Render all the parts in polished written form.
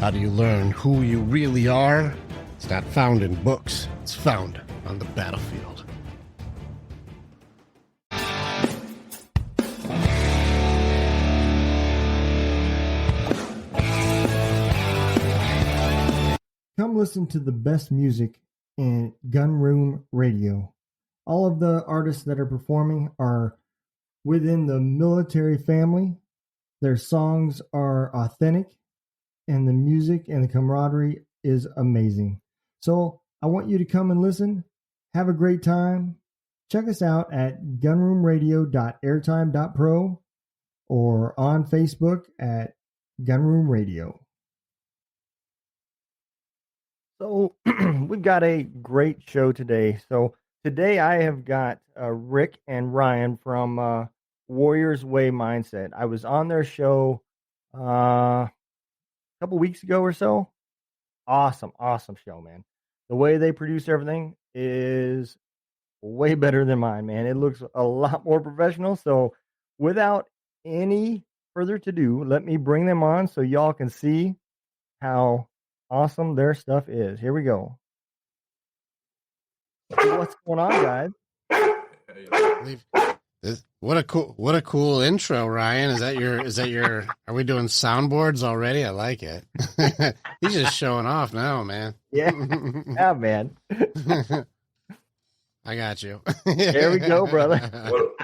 How do you learn who you really are? It's not found in books. It's found on the battlefield. Come listen to the best music in Gunroom Radio. All of the artists that are performing are within the military family. Their songs are authentic, and the music and the camaraderie is amazing. So I want you to come and listen. Have a great time. Check us out at gunroomradio.airtime.pro or on Facebook at Gunroom Radio. So we've got a great show today. So today I have got Rick and Ryan from Warriors Way Mindset. I was on their show a couple weeks ago or so. Awesome show, man. The way they produce everything is way better than mine, man. It looks a lot more professional. So without any further ado, let me bring them on so y'all can see how awesome their stuff is. Here we go. What's going on, guys? What a cool intro, Ryan. Is that your are we doing soundboards already? I like it. He's just showing off now, man. Yeah, man. I got you. There we go, brother.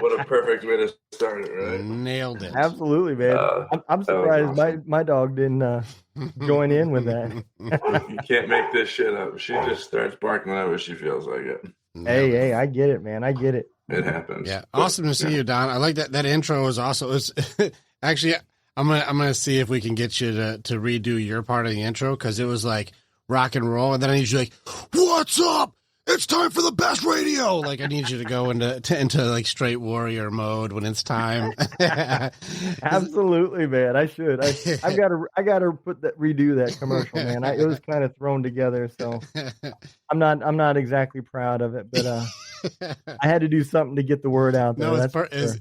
What a perfect way to start it, right? Nailed it. Absolutely, man. I'm surprised awesome. my dog didn't join in with that. You can't make this shit up. She just starts barking whenever she feels like it. Hey, I get it, man. I get it. It happens. Yeah, awesome to see you, Don. I like that. That intro was also. Actually, I'm gonna see if we can get you to redo your part of the intro because it was like rock and roll, and then I need you like, "What's up? It's time for the best radio." Like I need you to go into like straight warrior mode when it's time. Absolutely, man. I should. I gotta redo that commercial, man. It was kind of thrown together, so I'm not exactly proud of it, but I had to do something to get the word out there. No, it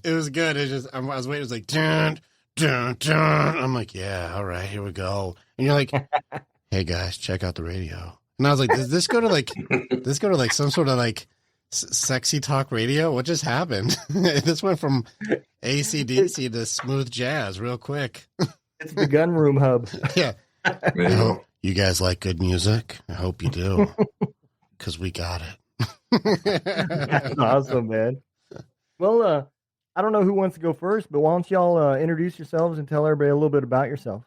was good. It just I was waiting. It was like dun dun dun. I'm like, yeah, all right, here we go. And you're like, hey guys, check out the radio. And I was like, does this go to like some sort of like sexy talk radio? What just happened? This went from AC/DC to smooth jazz real quick. It's the gun room hub. Yeah. I hope you guys like good music. I hope you do. Because we got it. That's awesome, man. Well, I don't know who wants to go first, but why don't y'all introduce yourselves and tell everybody a little bit about yourself?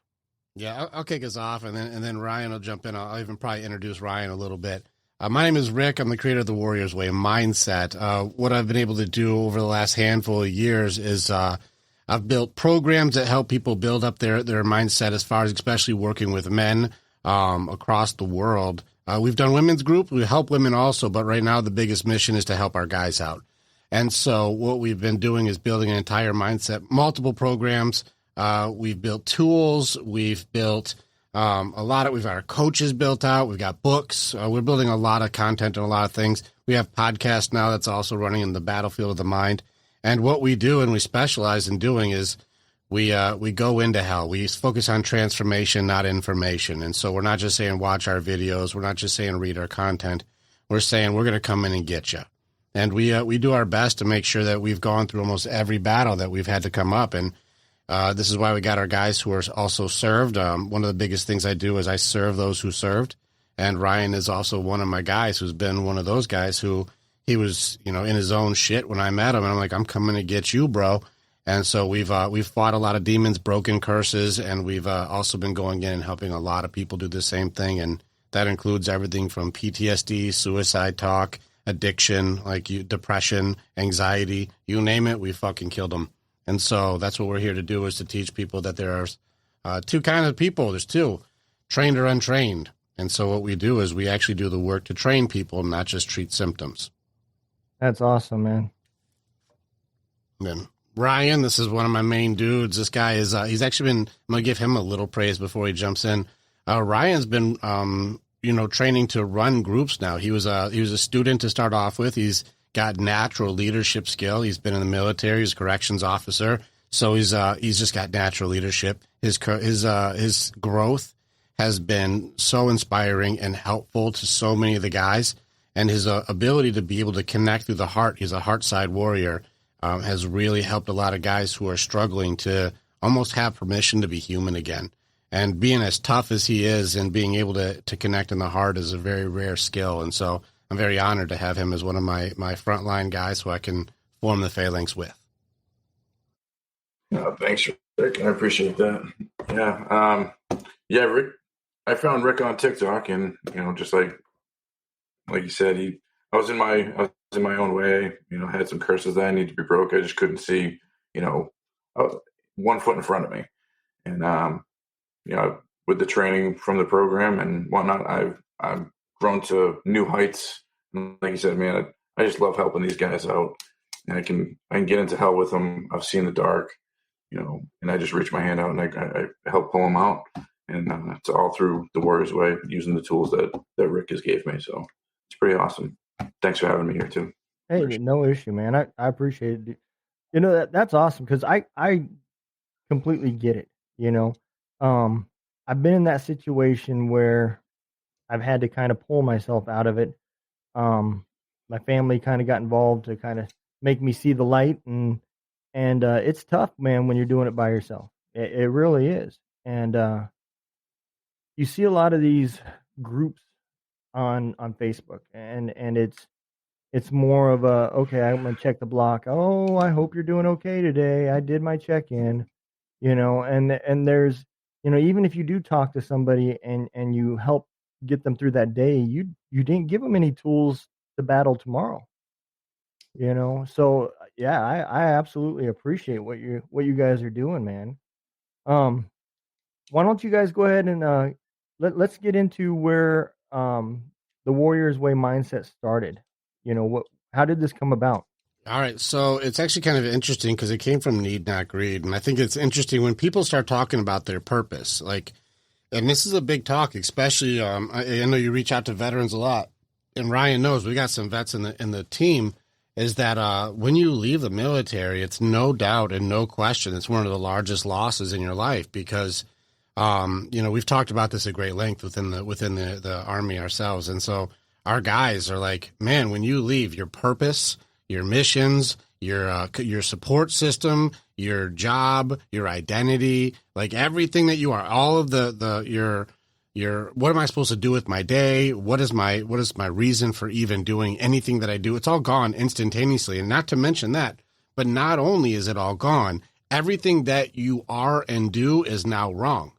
Yeah, I'll kick us off, and then Ryan will jump in. I'll even probably introduce Ryan a little bit. My name is Rick. I'm the creator of the Warriors Way Mindset. What I've been able to do over the last handful of years is I've built programs that help people build up their mindset as far as especially working with men across the world. We've done women's group. We help women also, but right now the biggest mission is to help our guys out. And so what we've been doing is building an entire mindset, multiple programs. We've built tools. We've built we've got our coaches built out. We've got books. We're building a lot of content and a lot of things. We have podcasts now that's also running in the battlefield of the mind. And what we do and we specialize in doing is we go into hell. We focus on transformation, not information. And so we're not just saying watch our videos. We're not just saying read our content. We're saying we're going to come in and get you. And we do our best to make sure that we've gone through almost every battle that we've had to come up. And this is why we got our guys who are also served. One of the biggest things I do is I serve those who served. And Ryan is also one of my guys who's been one of those guys who he was, in his own shit when I met him. And I'm like, I'm coming to get you, bro. And so we've fought a lot of demons, broken curses, and we've also been going in and helping a lot of people do the same thing. And that includes everything from PTSD, suicide talk, addiction, depression, anxiety, you name it, we fucking killed them. And so that's what we're here to do, is to teach people that there are two kinds of people. There's two, trained or untrained. And so what we do is we actually do the work to train people, not just treat symptoms. That's awesome, man. And then Ryan, this is one of my main dudes. This guy is, he's actually been, I'm going to give him a little praise before he jumps in. Ryan's been, training to run groups now. He was a student to start off with. He's got natural leadership skill. He's been in the military. He's a corrections officer. So he's just got natural leadership. His growth has been so inspiring and helpful to so many of the guys. And his ability to be able to connect through the heart, he's a heart side warrior, has really helped a lot of guys who are struggling to almost have permission to be human again. And being as tough as he is and being able to connect in the heart is a very rare skill. And so I'm very honored to have him as one of my frontline guys who I can form the phalanx with. Thanks, Rick. I appreciate that. Yeah. Rick, I found Rick on TikTok, and just like you said, I was in my own way. Had some curses that I need to be broke. I just couldn't see, 1 foot in front of me, and with the training from the program and whatnot, I've grown to new heights. And like you said, man, I just love helping these guys out, and I can get into hell with them. I've seen the dark, and I just reach my hand out and I help pull them out, and it's all through the Warriors Way, using the tools that Rick has gave me. So it's pretty awesome. Thanks for having me here too. Hey, no issue, man. I appreciate it. That's awesome, because I completely get it. I've been in that situation where I've had to kind of pull myself out of it. My family kind of got involved to kind of make me see the light, and it's tough, man, when you're doing it by yourself. It really is. And you see a lot of these groups on Facebook, and it's more of a, okay, I'm gonna check the block. Oh, I hope you're doing okay today. I did my check-in, and there's, even if you do talk to somebody and you help get them through that day, you didn't give them any tools to battle tomorrow. So yeah, I absolutely appreciate what you guys are doing, man. Why don't you guys go ahead and let's get into where the Warriors Way mindset started. How did this come about? All right, so it's actually kind of interesting because it came from need, not greed. And I think it's interesting when people start talking about their purpose, and this is a big talk, especially, I know you reach out to veterans a lot, and Ryan knows we got some vets in the team, is that when you leave the military, it's no doubt and no question, it's one of the largest losses in your life, because, we've talked about this at great length within the Army ourselves. And so our guys are like, man, when you leave, your purpose, your missions, your support system, your job, your identity, like everything that you are, all of your what am I supposed to do with my day? What is my reason for even doing anything that I do? It's all gone instantaneously. And not to mention that, but not only is it all gone, everything that you are and do is now wrong.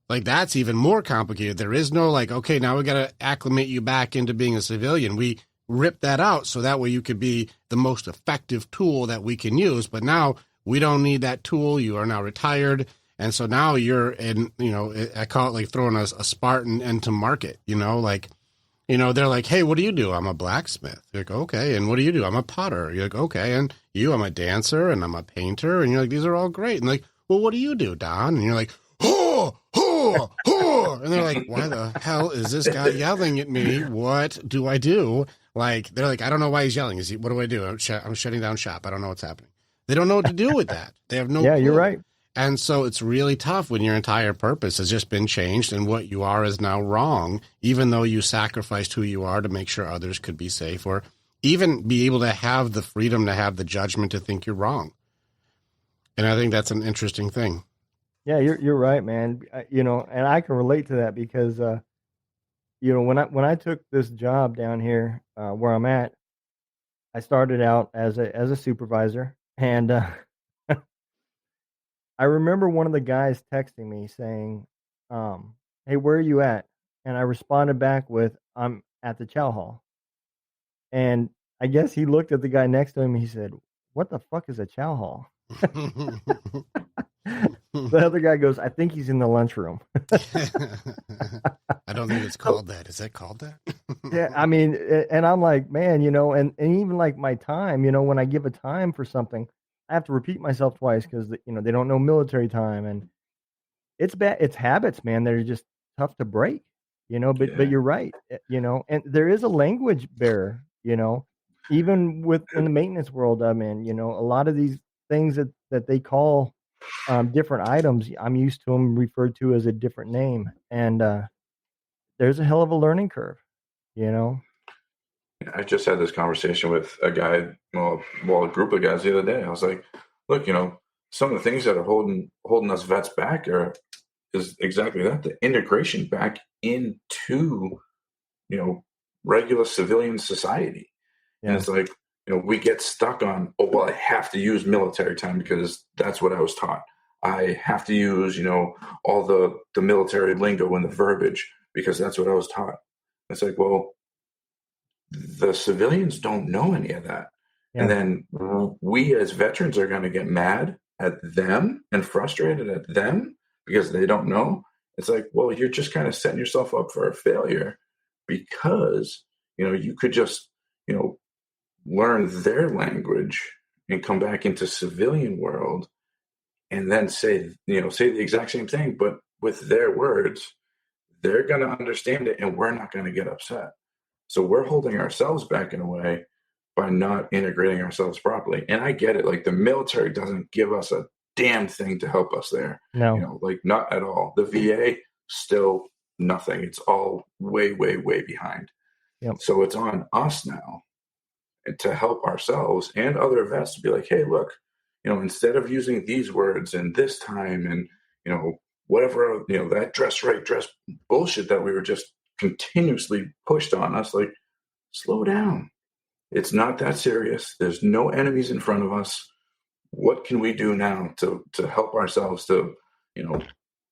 Like, that's even more complicated. There is no okay, now we got to acclimate you back into being a civilian. We rip that out so that way you could be the most effective tool that we can use. But now we don't need that tool. You are now retired. And so now you're in, I call it like throwing a Spartan into market, they're like, hey, what do you do? I'm a blacksmith. You're like, okay. And what do you do? I'm a potter. You're like, okay. And I'm a dancer and I'm a painter. And you're like, these are all great. And like, well, what do you do, Don? And you're like, and they're like, why the hell is this guy yelling at me? What do I do? They're like, I don't know why he's yelling. What do I do? I'm shutting down shop. I don't know what's happening. They don't know what to do with that. They have no clue. You're right. And so it's really tough when your entire purpose has just been changed and what you are is now wrong, even though you sacrificed who you are to make sure others could be safe, or even be able to have the freedom to have the judgment to think you're wrong. And I think that's an interesting thing. Yeah, you're right, man. And I can relate to that because, when I took this job down here where I'm at, I started out as a supervisor, and I remember one of the guys texting me saying, "Hey, where are you at?" And I responded back with, "I'm at the chow hall." And I guess he looked at the guy next to him and he said, "What the fuck is a chow hall?" The other guy goes, "I think he's in the lunchroom." I don't think it's called that. Is that called that? Yeah, I mean, and I'm like, man, and even like my time, when I give a time for something, I have to repeat myself twice because they don't know military time, and it's bad. It's habits, man. They're just tough to break, But you're right, and there is a language barrier, even in the maintenance world I'm in. A lot of these things that they call different items, I'm used to them referred to as a different name, and there's a hell of a learning curve, you know. I just had this conversation with a guy, a group of guys the other day. I was like, look, some of the things that are holding us vets back is exactly that, the integration back into, regular civilian society. Yeah. And it's like, we get stuck on, oh, well, I have to use military time because that's what I was taught. I have to use, all the military lingo and the verbiage because that's what I was taught. It's like, well, the civilians don't know any of that. Yeah. And then we as veterans are going to get mad at them and frustrated at them because they don't know. It's like, well, you're just kind of setting yourself up for a failure because, you could just, learn their language and come back into civilian world and then say the exact same thing, but with their words. They're going to understand it and we're not going to get upset. So we're holding ourselves back in a way by not integrating ourselves properly. And I get it. Like, the military doesn't give us a damn thing to help us there. No. Not at all. The VA, still nothing. It's all way, way, way behind. Yep. So it's on us now to help ourselves and other vets to be like, hey, look, instead of using these words and this time and, whatever, that dress bullshit that we were just continuously pushed on us, like, slow down. It's not that serious. There's no enemies in front of us. What can we do now to help ourselves to,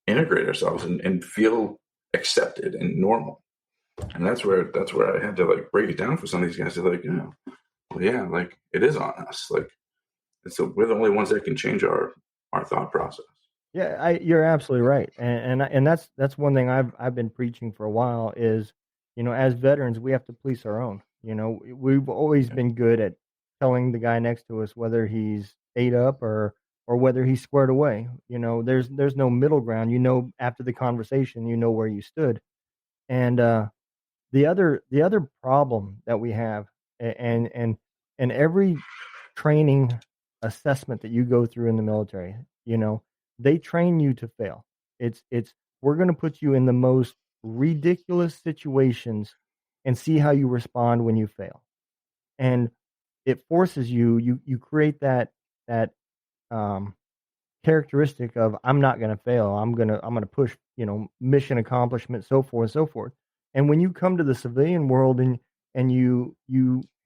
integrate ourselves and feel accepted and normal? And that's where I had to, like, break it down for some of these guys. They're like, like, it is on us. Like, so we're the only ones that can change our thought process. Yeah, you're absolutely right, and that's one thing I've been preaching for a while is, as veterans we have to police our own. We've always been good at telling the guy next to us whether he's ate up or whether he's squared away. There's no middle ground. After the conversation, where you stood, and the other problem that we have, and every training assessment that you go through in the military, they train you to fail. We're going to put you in the most ridiculous situations and see how you respond when you fail. And it forces you create that characteristic of, I'm not going to fail. I'm going to push, mission accomplishment, so forth and so forth. And when you come to the civilian world and you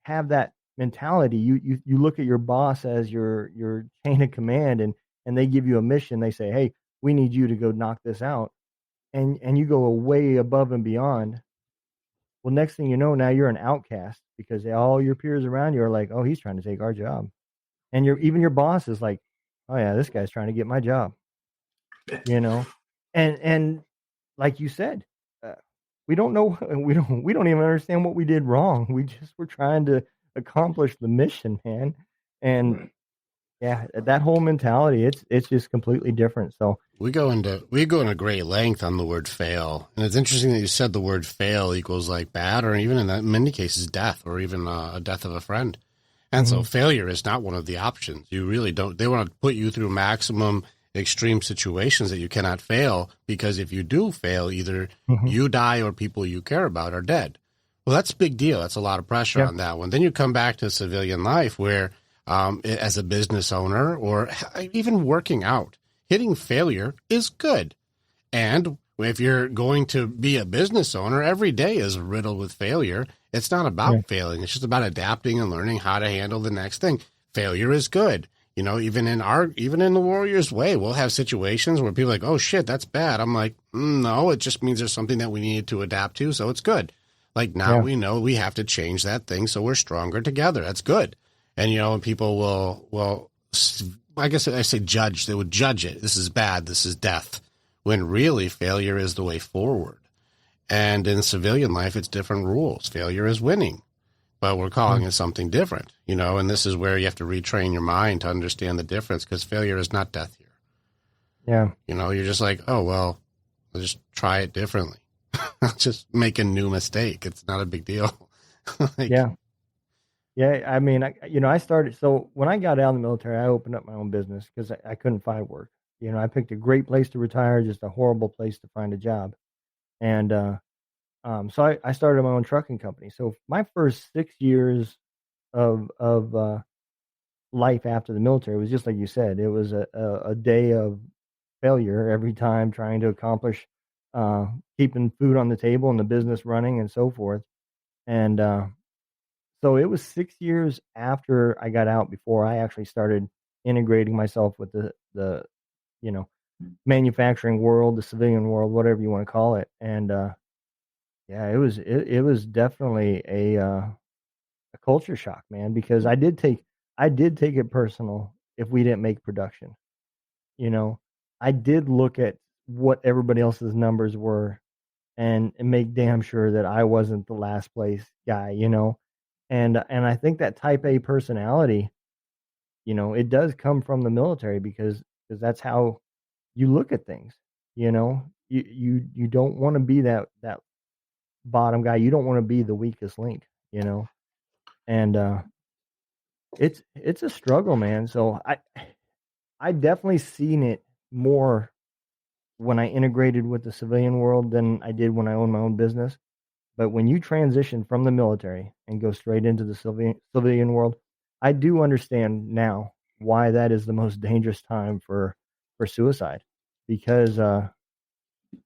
have that mentality, you look at your boss as your chain of command, and they give you a mission. They say, hey, we need you to go knock this out. And you go way above and beyond. Well, next thing you know, now you're an outcast because all your peers around you are like, oh, he's trying to take our job. And even your boss is like, oh yeah, this guy's trying to get my job. And like you said, we don't know, we don't even understand what we did wrong. We're trying to accomplish the mission, man. And yeah, that whole mentality, it's just completely different. So we go into great length on the word fail, and it's interesting that you said the word fail equals like bad, or even in many cases death, or even a death of a friend. And so failure is not one of the options. You really don't. They want to put you through maximum extreme situations that you cannot fail, because if you do fail, either you die or people you care about are dead. Well, that's a big deal. That's a lot of pressure on that one. Then you come back to civilian life where, as a business owner or even working out, hitting failure is good. And if you're going to be a business owner, every day is riddled with failure. It's not about failing. It's just about adapting and learning how to handle the next thing. Failure is good. Even in the Warriors way, we'll have situations where people are like, oh shit, that's bad. I'm like, no, it just means there's something that we needed to adapt to. So it's good. Like now we know we have to change that thing so we're stronger together. That's good. And, people will, I guess I say judge. They would judge it. This is bad. This is death. When really failure is the way forward. And in civilian life, it's different rules. Failure is winning. But we're calling it something different, and this is where you have to retrain your mind to understand the difference, because failure is not death here. Yeah. You're just like, oh, well, I'll just try it differently. I'll just make a new mistake. It's not a big deal. Yeah. Yeah, I mean, I started. So when I got out of the military, I opened up my own business because I couldn't find work. I picked a great place to retire, just a horrible place to find a job. And so I started my own trucking company. So my first 6 years of life after the military was just like you said. It was a day of failure every time, trying to accomplish keeping food on the table and the business running and so forth. And so it was 6 years after I got out before I actually started integrating myself with the you know manufacturing world, the civilian world, whatever you want to call it. And yeah, it was definitely a culture shock, man, because I did take it personal if we didn't make production. You know, I did look at what everybody else's numbers were and make damn sure that I wasn't the last place guy. And I think that type A personality, it does come from the military because that's how you look at things. You don't want to be that bottom guy. You don't want to be the weakest link, and it's a struggle, man. So I definitely seen it more when I integrated with the civilian world than I did when I owned my own business. But when you transition from the military and go straight into the civilian world, I do understand now why that is the most dangerous time for suicide, because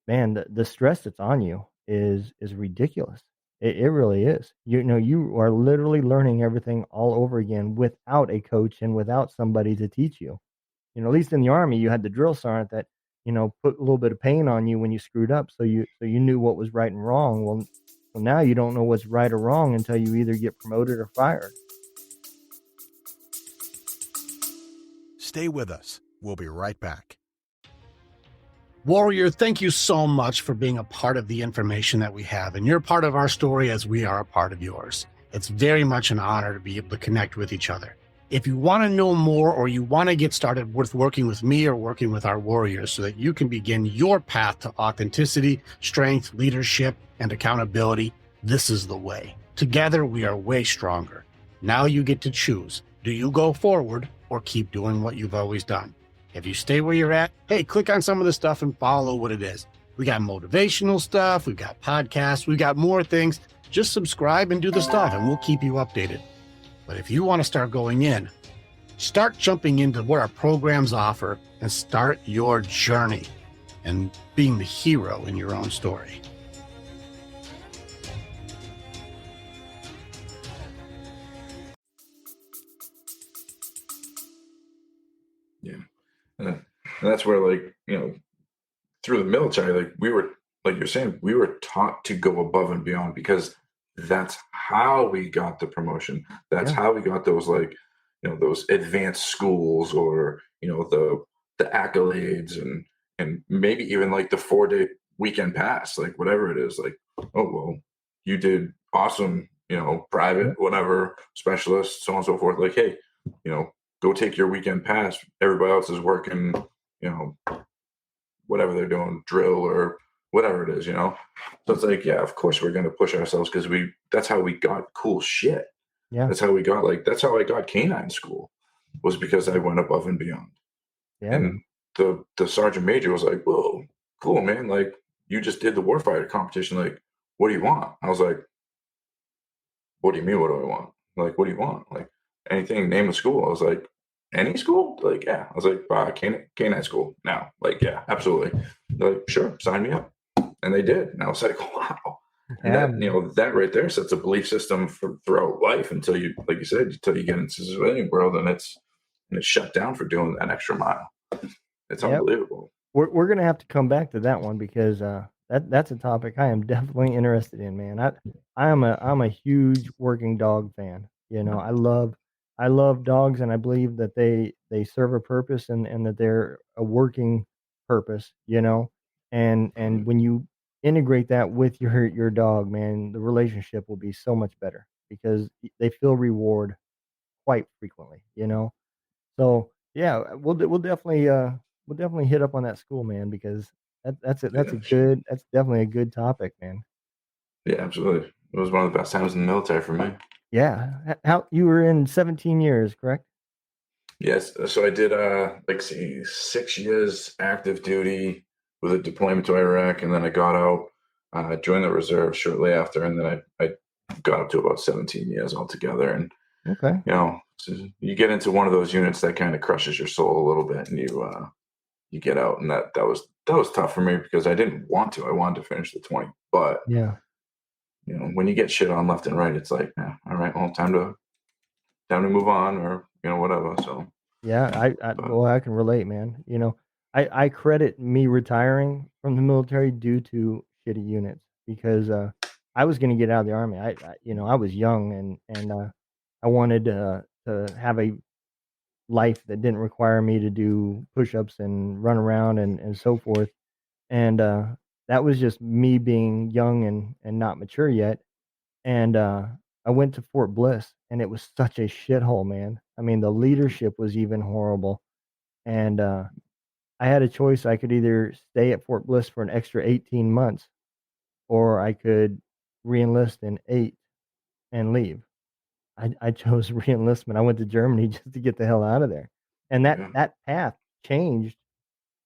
man, the stress that's on you is ridiculous. It really is. You are literally learning everything all over again without a coach and without somebody to teach you. At least in the army, you had the drill sergeant that put a little bit of pain on you when you screwed up, so you knew what was right and wrong. Well, now you don't know what's right or wrong until you either get promoted or fired. Stay with us. We'll be right back. Warrior, thank you so much for being a part of the information that we have. And you're part of our story as we are a part of yours. It's very much an honor to be able to connect with each other. If you want to know more or you want to get started with working with me or working with our warriors so that you can begin your path to authenticity, strength, leadership, and accountability, this is the way. Together, we are way stronger. Now you get to choose. Do you go forward or keep doing what you've always done? If you stay where you're at, hey, click on some of the stuff and follow what it is. We got motivational stuff. We've got podcasts. We've got more things. Just subscribe and do the stuff and we'll keep you updated. But if you want to start going in, start jumping into what our programs offer and start your journey and being the hero in your own story. Yeah. And that's where, through the military, we were, like you're saying, we were taught to go above and beyond because that's how we got the promotion. That's how we got those, those advanced schools or, the accolades and maybe even the 4-day weekend pass, whatever it is, oh, well, you did awesome, private, whatever, specialist, so on and so forth. Hey, go take your weekend pass. Everybody else is working, whatever they're doing, drill or whatever it is, So it's of course we're going to push ourselves because that's how we got cool shit. Yeah. That's how we got, that's how I got canine school, was because I went above and beyond. Yeah. And the sergeant major was like, whoa, cool, man. You just did the warfighter competition. What do you want? I was like, what do you mean? What do I want? What do you want? Anything, name a school. I was like, any school? Yeah. I was like, canine school now. Yeah, absolutely. They're like, sure, sign me up. And they did. And I was like, wow. And that right there sets a belief system throughout life until you, like you said, until you get into the civilian world and it's shut down for doing that extra mile. It's unbelievable. We're gonna have to come back to that one because that's a topic I am definitely interested in, man. I'm a huge working dog fan. I love dogs, and I believe that they serve a purpose and that they're a working purpose. And when you integrate that with your dog, man, the relationship will be so much better because they feel reward quite frequently. So yeah, we'll definitely hit up on that school, man, because that's definitely a good topic, man. Yeah, absolutely. It was one of the best times in the military for me. Yeah. How you were in 17 years, correct? Yes. So I did like say 6 years active duty with a deployment to Iraq, and then I got out, joined the reserve shortly after, and then I got up to about 17 years altogether. And Okay. so you get into one of those units that kind of crushes your soul a little bit, and you get out, and that was tough for me because I didn't want to. I wanted to finish the 20, but Yeah. when you get shit on left and right, it's like, all right, well, time to move on, or whatever. So, Yeah, I but boy, I can relate, man. I credit me retiring from the military due to shitty units because I was going to get out of the army. I was young and I wanted to have a life that didn't require me to do push-ups and run around and so forth. And that was just me being young and not mature yet. And I went to Fort Bliss, and it was such a shithole, man. I mean, the leadership was even horrible, and I had a choice. I could either stay at Fort Bliss for an extra 18 months, or I could reenlist in 8 and leave. I chose reenlistment. I went to Germany just to get the hell out of there, and that yeah, that path changed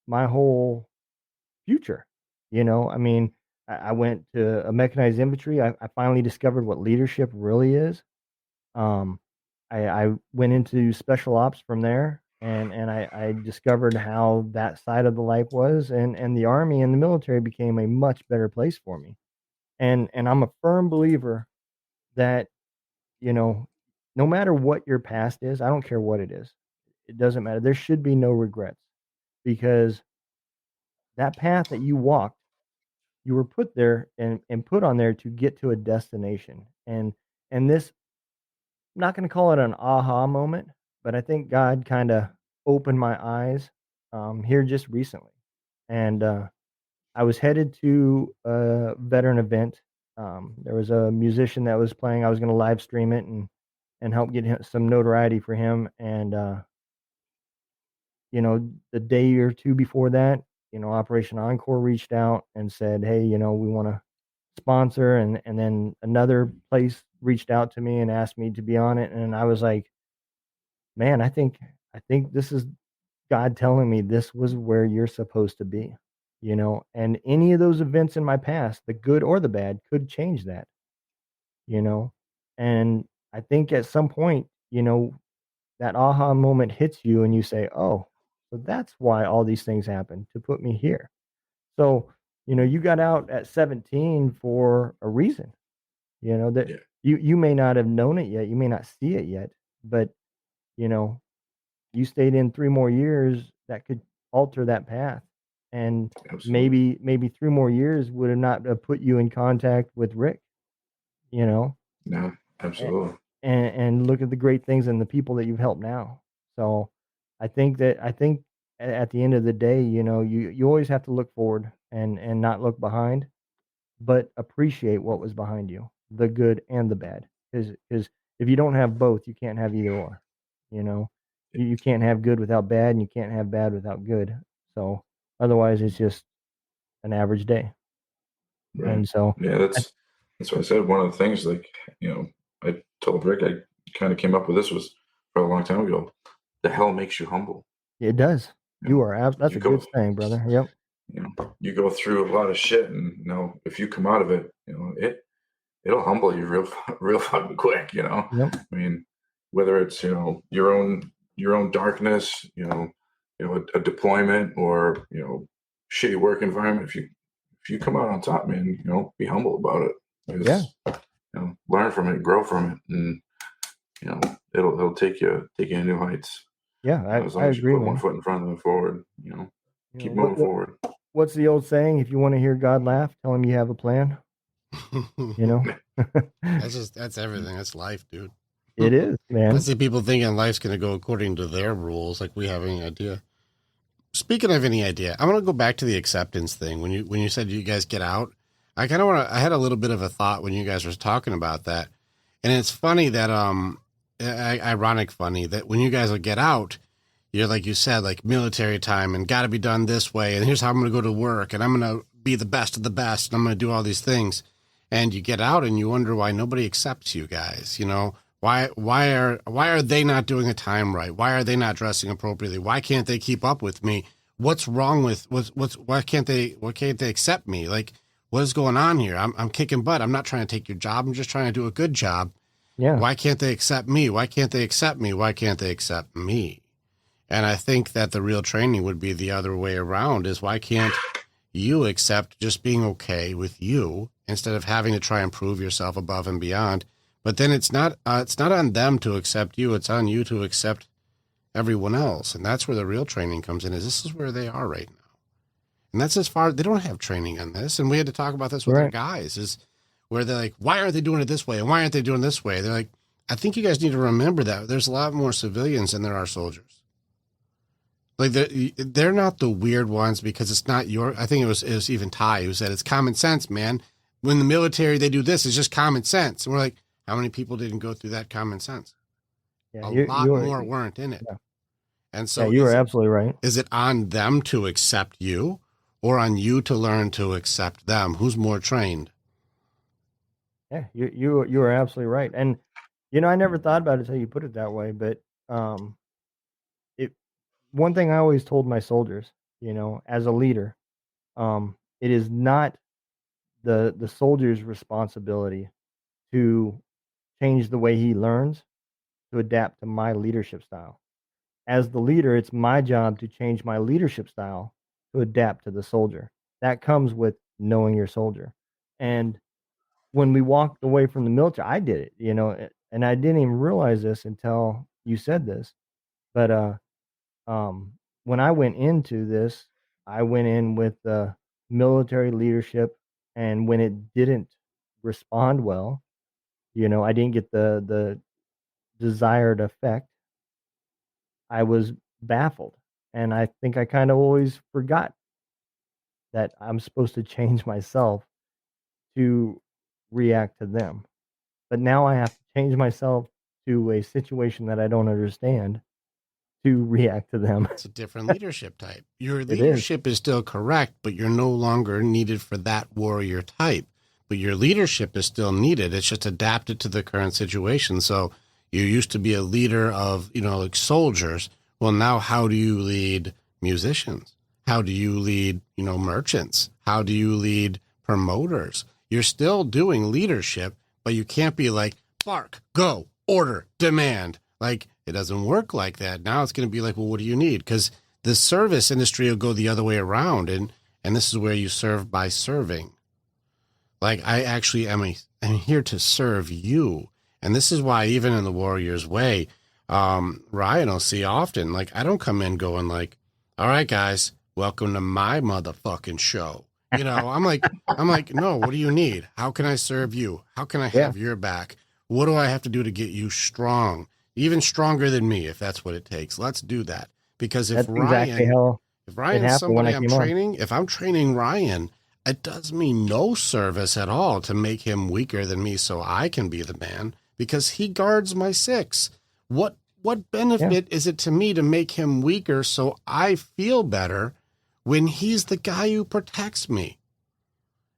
my whole future. I mean, I went to a mechanized infantry. I finally discovered what leadership really is. Um, I went into special ops from there, and I discovered how that side of the life was, and the army and the military became a much better place for me. And I'm a firm believer that you know, no matter what your past is, I don't care what it is, it doesn't matter. There should be no regrets because that path that you walked, you were put there and put on there to get to a destination. And this I'm not gonna call it an aha moment, but I think God kinda opened my eyes, here just recently, and, I was headed to a veteran event. There was a musician that was playing. I was gonna live stream it and help get him some notoriety for him, and, the day or 2 before that, Operation Encore reached out and said, "Hey, we wanna sponsor," and then another place reached out to me and asked me to be on it, and I was like, "Man, I think this is God telling me this was where you're supposed to be," and any of those events in my past, the good or the bad, could change that, you know, and I think at some point, that aha moment hits you and you say, "Oh, so that's why all these things happened to put me here." So, you got out at 17 for a reason, that yeah, you may not have known it yet, you may not see it yet, but, you know, you stayed in 3 more years that could alter that path, and absolutely. maybe 3 more years would have not have put you in contact with Rick, you know, No, a absolutely. and look at the great things and the people that you've helped now. So, I think at the end of the day, you always have to look forward and not look behind, but appreciate what was behind you, the good and the bad. Because if you don't have both, you can't have either or. You know, you can't have good without bad, and you can't have bad without good. So otherwise, it's just an average day. Right. And so, Yeah, I, that's what I said. One of the things, like, I told Rick, I kind of came up with this was for a long time ago. The hell makes you humble. it does. You You know, are. That's you a good go, saying, brother. Yep. you go through a lot of shit, and if you come out of it, it'll humble you real, real fucking quick. Yep. I mean, whether it's your own darkness, a deployment, or shitty work environment. If you come out on top, man, be humble about it. Yeah. Because learn from it, grow from it, and you know it'll take you to new heights. Yeah. As I long as you agree, put one man. foot in front of the forward, keep What moving forward. what's the old saying? If you want to hear God laugh, tell him you have a plan. You know. That's everything. That's life, dude. It is, I man. see people thinking life's going to go according to their rules, like we have any idea. Speaking of any idea, I want to go back to the acceptance thing. When you said you guys get out, I kind of want to. I had a little bit of a thought when you guys were talking about that, and it's funny that ironic funny that when you guys will get out, you're like you said, like military time and got to be done this way, and here's how I'm going to go to work, and I'm going to be the best of the best, and I'm going to do all these things, And you get out and you wonder why nobody accepts you guys. Why are they not doing a time right? Why are they not dressing appropriately? Why can't they keep up with me? What's wrong with why can't they accept me? Like, what is going on here? I'm kicking butt. I'm not trying to take your job. I'm just trying to do a good job. Yeah. Why can't they accept me? Why can't they accept me? Why can't they accept me? And I think that the real training would be the other way around, is why can't you accept just being okay with you instead of having to try and prove yourself above and beyond? But then it's not on them to accept you. It's on you to accept everyone else. And that's where the real training comes in, is this is where they are right now. And that's as far, they don't have training on this. And we had to talk about this with our guys, is where they're like, why aren't they doing it this way? And why aren't they doing it this way? They're like, I think you guys need to remember that there's a lot more civilians than there are soldiers. Like, they're not the weird ones, because it's not I think it was even Ty who said, it's common sense, man. When the military, they do this, it's just common sense. And we're like, how many people didn't go through that common sense? Yeah, a lot more weren't in it. Yeah. And so you are absolutely right. Is it on them to accept you, or on you to learn to accept them? Who's more trained? Yeah, you are absolutely right. And, I never thought about it until you put it that way. But one thing I always told my soldiers, as a leader, it is not the soldier's responsibility to change the way he learns to adapt to my leadership style. As the leader, it's my job to change my leadership style to adapt to the soldier. That comes with knowing your soldier. And when we walked away from the military, I did it, and I didn't even realize this until you said this. But when I went into this, I went in with military leadership, and when it didn't respond well, I didn't get the desired effect. I was baffled, and I think I kind of always forgot that I'm supposed to change myself to react to them. But now I have to change myself to a situation that I don't understand to react to them. It's a different leadership type. Your leadership is still correct, but you're no longer needed for that warrior type. But your leadership is still needed. It's just adapted to the current situation. So you used to be a leader of, like soldiers. Well, now how do you lead musicians? How do you lead, merchants? How do you lead promoters? You're still doing leadership, but you can't be like, bark, go, order, demand. Like, it doesn't work like that. Now it's going to be like, well, what do you need? Because the service industry will go the other way around. And this is where you serve by serving. Like, I actually am here to serve you. And this is why even in the Warrior's Way, Ryan will see often, like, I don't come in going like, all right, guys, welcome to my motherfucking show. I'm like, no, what do you need? How can I serve you? How can I have your back? What do I have to do to get you strong? Even stronger than me, if that's what it takes. Let's do that. Because if Ryan is somebody I'm training, if I'm training Ryan, it does me no service at all to make him weaker than me so I can be the man, because he guards my 6. What benefit is it to me to make him weaker so I feel better when he's the guy who protects me?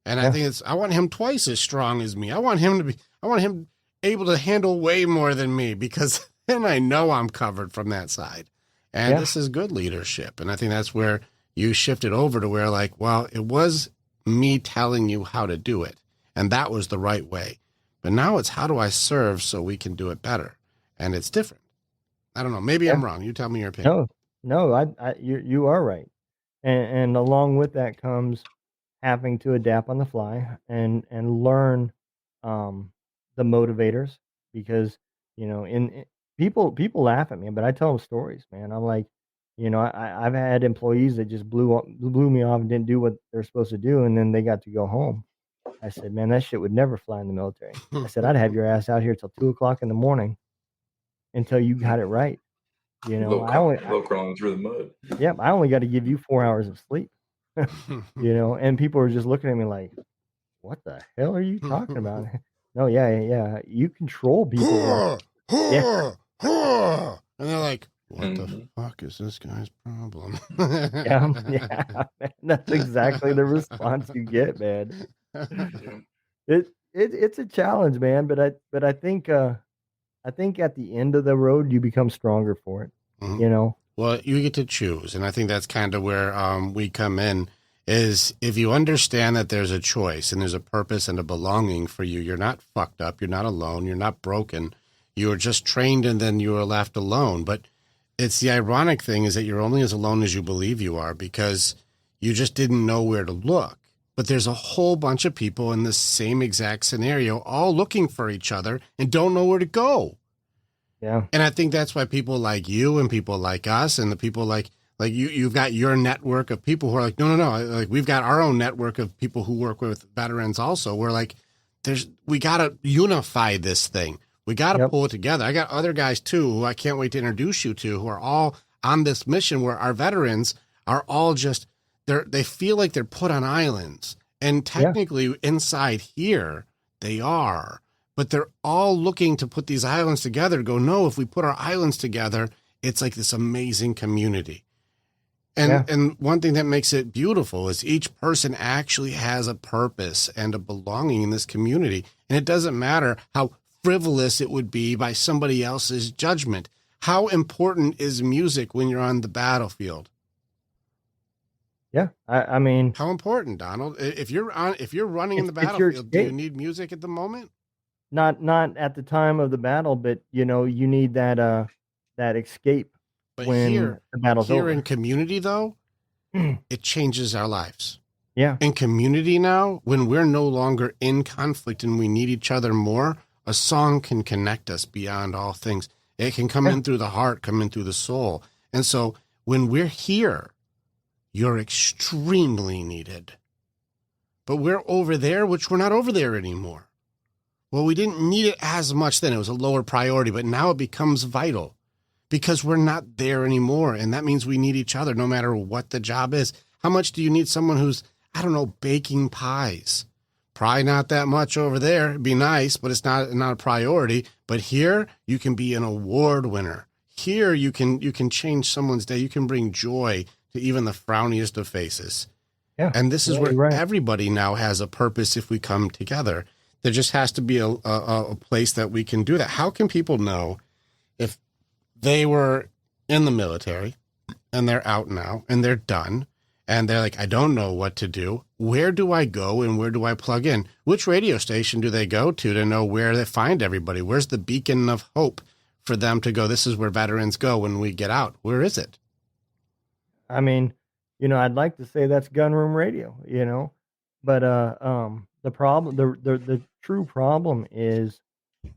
And I think I want him twice as strong as me. I want him able to handle way more than me, because then I know I'm covered from that side. And this is good leadership. And I think that's where you shifted over to where, like, well, it was me telling you how to do it, and that was the right way. But now it's, how do I serve so we can do it better? And it's different. I don't know. Maybe I'm wrong. You tell me your opinion. No, you are right. And along with that comes having to adapt on the fly and learn the motivators, because people laugh at me, but I tell them stories, man. I'm like, I've had employees that just blew me off and didn't do what they're supposed to do, and then they got to go home. I said, man, that shit would never fly in the military. I said, I'd have your ass out here till 2:00 in the morning until you got it right. Low crawling through the mud. Yep, I only got to give you 4 hours of sleep. And people are just looking at me like, what the hell are you talking about? No, yeah. You control people. And they're like, what the fuck is this guy's problem? Yeah, man, that's exactly the response you get, man. it's a challenge, man. But I think at the end of the road you become stronger for it. Mhm. You know. Well, you get to choose, and I think that's kind of where we come in. Is if you understand that there's a choice and there's a purpose and a belonging for you, you're not fucked up, you're not alone, you're not broken. You are just trained, and then you are left alone. But it's the ironic thing is that you're only as alone as you believe you are because you just didn't know where to look. But there's a whole bunch of people in the same exact scenario, all looking for each other and don't know where to go. Yeah. And I think that's why people like you and people like us and the people like you've got your network of people who are like, no. Like we've got our own network of people who work with veterans also. We're like, we got to unify this thing. We got to pull it together. I got other guys too, who I can't wait to introduce you to, who are all on this mission where our veterans are all just, they feel like they're put on islands. And technically inside here, they are. But they're all looking to put these islands together to go, no, if we put our islands together, it's like this amazing community. And one thing that makes it beautiful is each person actually has a purpose and a belonging in this community. And it doesn't matter how frivolous it would be by somebody else's judgment. How important is music when you're on the battlefield? Yeah. I mean, how important, Donald? If you're running in the battlefield, do you need music at the moment? Not at the time of the battle, but you need that escape but when the battle's over. Here in community though, it changes our lives. Yeah. In community now, when we're no longer in conflict and we need each other more, a song can connect us beyond all things. It can come in through the heart, come in through the soul. And so when we're here, you're extremely needed. But we're over there, which we're not over there anymore. Well, we didn't need it as much then. It was a lower priority, but now it becomes vital because we're not there anymore. And that means we need each other no matter what the job is. How much do you need someone who's, I don't know, baking pies? Probably not that much over there. It'd be nice, but it's not a priority. But here you can be an award winner. Here you can change someone's day. You can bring joy to even the frowniest of faces. Yeah. And this is where everybody now has a purpose if we come together. There just has to be a place that we can do that. How can people know if they were in the military and they're out now and they're done and they're like, I don't know what to do. Where do I go and where do I plug in? Which radio station do they go to know where they find everybody? Where's the beacon of hope for them to go? This is where veterans go when we get out. Where is it? I mean, I'd like to say that's Gunroom Radio, but the problem, the true problem is,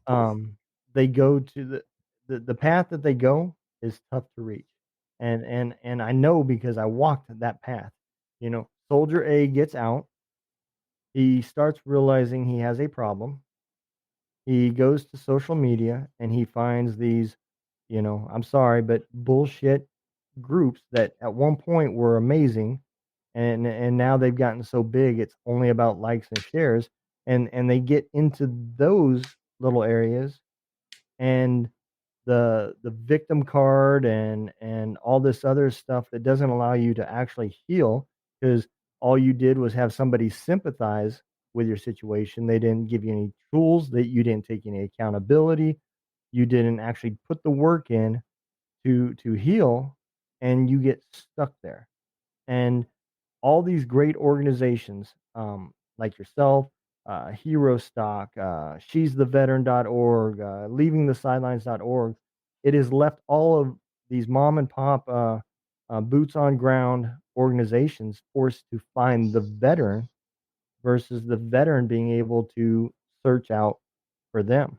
they go to the path that they go is tough to reach, and I know because I walked that path. Soldier A gets out, he starts realizing he has a problem. He goes to social media and he finds these, I'm sorry, but bullshit groups that at one point were amazing, and now they've gotten so big it's only about likes and shares, and they get into those little areas, and the victim card and all this other stuff that doesn't allow you to actually heal, because all you did was have somebody sympathize with your situation. They didn't give you any tools, that you didn't take any accountability, you didn't actually put the work in to heal, and you get stuck there. And all these great organizations, like yourself, Hero Stock, she's the veteran.org, leavingthesidelines.org, it has left all of these mom and pop, boots on ground organizations forced to find the veteran versus the veteran being able to search out for them,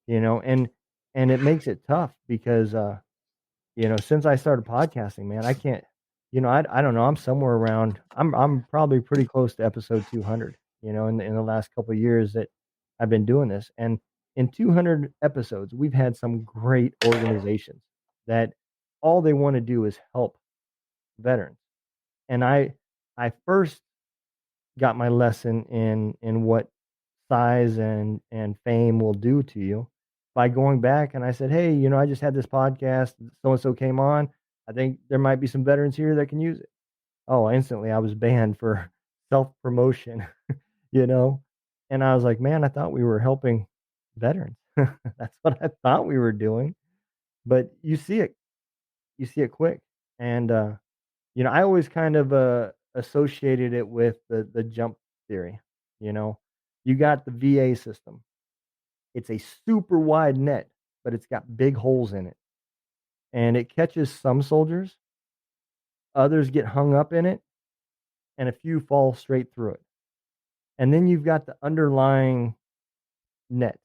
and it makes it tough because, since I started podcasting, man, I can't, I don't know. I'm somewhere around, I'm probably pretty close to episode 200, in the last couple of years that I've been doing this. And in 200 episodes, we've had some great organizations that all they want to do is help veterans. And I first got my lesson in what size and fame will do to you by going back, and I said, hey, I just had this podcast, so and so came on, I think there might be some veterans here that can use it. Oh, instantly I was banned for self promotion. you know And I was like, man, I thought we were helping veterans. That's what I thought we were doing. But you see it quick. And, I always kind of associated it with the jump theory. You know, you got the VA system, it's a super wide net, but it's got big holes in it. And it catches some soldiers, others get hung up in it, and a few fall straight through it. And then you've got the underlying net,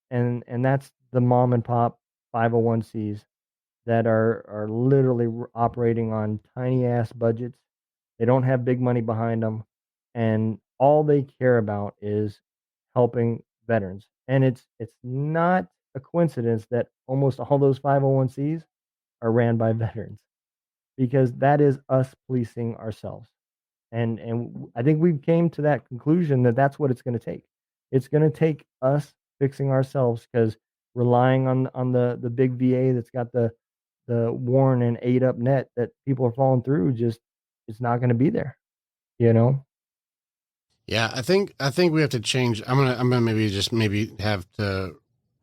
and that's the mom and pop 501(c)s that are literally operating on tiny ass budgets. They don't have big money behind them, and all they care about is helping veterans. And it's not a coincidence that almost all those 501(c)s are ran by veterans, because that is us policing ourselves. And I think we came to that conclusion that that's what it's going to take. It's going to take us fixing ourselves, because relying on the big VA that's got the worn and ate up net that people are falling through, just it's not going to be there. You know? Yeah, I think we have to change. I'm gonna maybe have to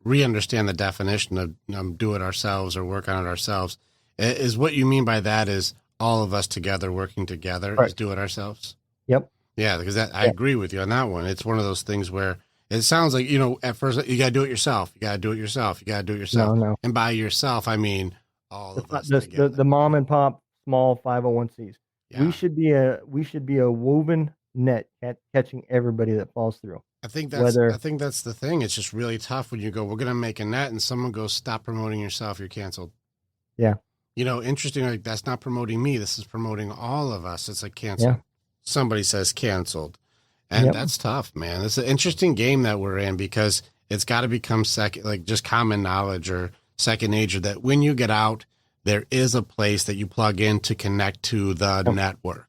re-understand the definition of do it ourselves or work on it ourselves. Is what you mean by that is all of us together working together Right. is do it ourselves? Yep. Yeah, because I Yeah. agree with you on that one. It's one of those things where it sounds like, at first you got to do it yourself. You got to do it yourself. You got to do it yourself. No. And by yourself, I mean all of us The together. mom and pop small 501(c)s. Yeah. We should be a woven net catching everybody that falls through. I think Whether that's the thing. It's just really tough when you go, we're going to make a net, and someone goes, stop promoting yourself. You're canceled. Yeah. Interesting. Like, that's not promoting me. This is promoting all of us. It's like canceled. Yeah. Somebody says canceled. And Yep. that's tough, man. It's an interesting game that we're in, because it's got to become just common knowledge or second nature that when you get out, there is a place that you plug in to connect to the Yep. network.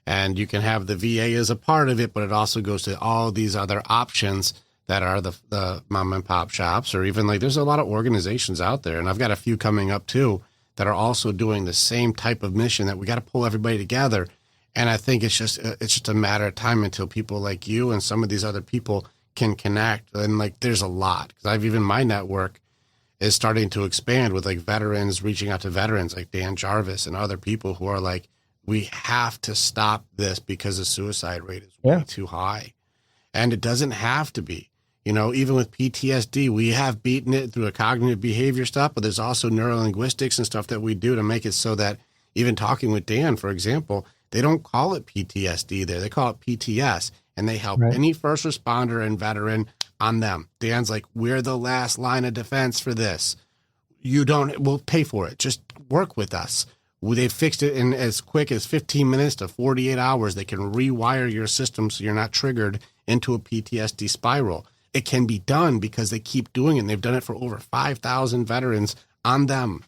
And you can have the VA as a part of it, but it also goes to all these other options that are the mom and pop shops, or even like there's a lot of organizations out there. And I've got a few coming up too that are also doing the same type of mission, that we got to pull everybody together. And I think it's just a matter of time until people like you and some of these other people can connect. And like, there's a lot, because my network is starting to expand with like veterans reaching out to veterans like Dan Jarvis and other people who are like, we have to stop this because the suicide rate is way too high. And it doesn't have to be. Even with PTSD, we have beaten it through a cognitive behavior stuff, but there's also neurolinguistics and stuff that we do to make it so that, even talking with Dan, for example, they don't call it PTSD there. They call it PTS, and they help any first responder and veteran on them. Dan's like, we're the last line of defense for this. We'll pay for it. Just work with us. They fixed it in as quick as 15 minutes to 48 hours. They can rewire your system so you're not triggered into a PTSD spiral. It can be done because they keep doing it. And they've done it for over 5,000 veterans on them.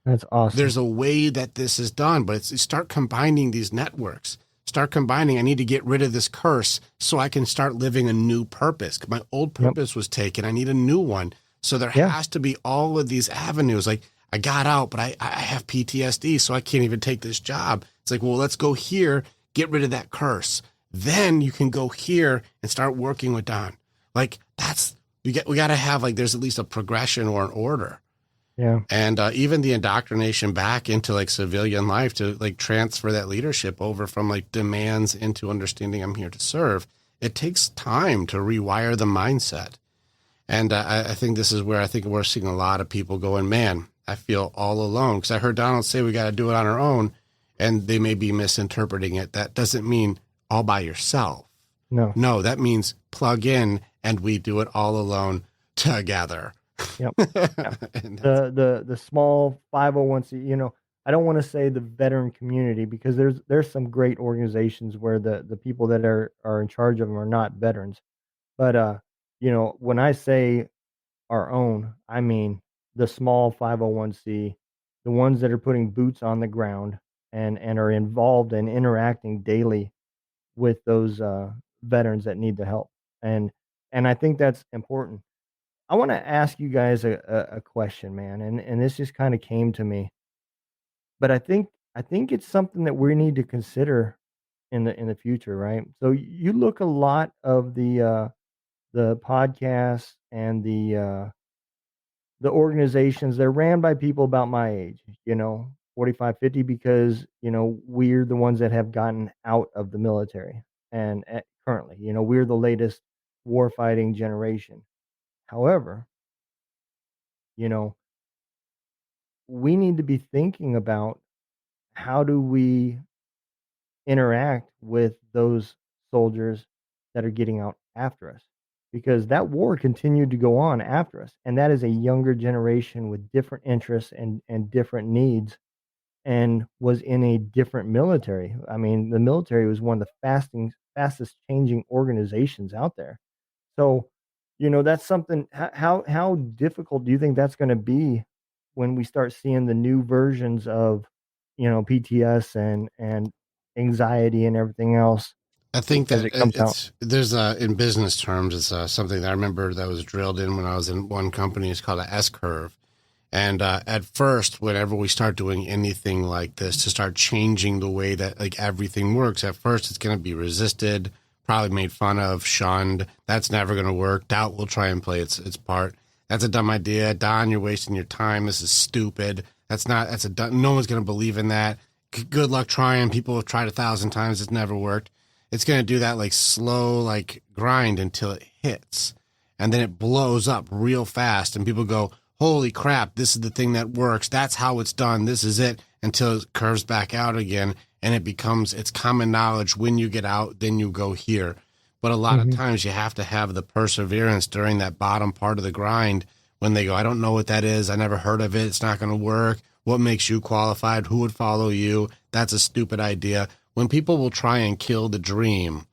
That's awesome. There's a way that this is done, but start combining these networks. Start combining. I need to get rid of this curse so I can start living a new purpose. My old purpose was taken. I need a new one. So there has to be all of these avenues. Like, I got out, but I have PTSD, so I can't even take this job. It's like, well, let's go here, get rid of that curse. Then you can go here and start working with Don. Like, we got to have, like, there's at least a progression or an order. Yeah. And even the indoctrination back into like civilian life to like transfer that leadership over from like demands into understanding I'm here to serve. It takes time to rewire the mindset. And I think this is where I think we're seeing a lot of people going, man, I feel all alone. Because I heard Donald say we got to do it on our own, and they may be misinterpreting it. That doesn't mean all by yourself. No, that means plug in and we do it all alone together. Yep. The small 501(c). I don't want to say the veteran community, because there's some great organizations where the people that are in charge of them are not veterans. But when I say our own, I mean the small 501(c), the ones that are putting boots on the ground and are involved and interacting daily with those veterans that need the help. And I think that's important. I want to ask you guys a question, man, and this just kind of came to me, but I think it's something that we need to consider in the future, right? So you look a lot of the podcasts and the organizations, they're ran by people about my age, 45, 50, because, we're the ones that have gotten out of the military. And currently, we're the latest warfighting generation. However, you know, we need to be thinking about how do we interact with those soldiers that are getting out after us, because that war continued to go on after us, and that is a younger generation with different interests and different needs, and was in a different military. I mean, the military was one of the fastest changing organizations out there. So, that's something. How difficult do you think that's going to be when we start seeing the new versions of, PTS and anxiety and everything else I think as that it comes out? there's in business terms, it's something that I remember that was drilled in when I was in one company. It's called a S curve. And at first, whenever we start doing anything like this, to start changing the way that like everything works, at first it's going to be resisted, probably made fun of, shunned. That's never going to work. Doubt will try and play its part. That's a dumb idea. Don, you're wasting your time. This is stupid. No one's going to believe in that. Good luck trying. People have tried 1,000 times. It's never worked. It's going to do that like slow, like grind until it hits. And then it blows up real fast. And people go, holy crap, this is the thing that works. That's how it's done. This is it, until it curves back out again. And it's common knowledge. When you get out, then you go here. But a lot of times you have to have the perseverance during that bottom part of the grind when they go, I don't know what that is. I never heard of it. It's not going to work. What makes you qualified? Who would follow you? That's a stupid idea. When people will try and kill the dream,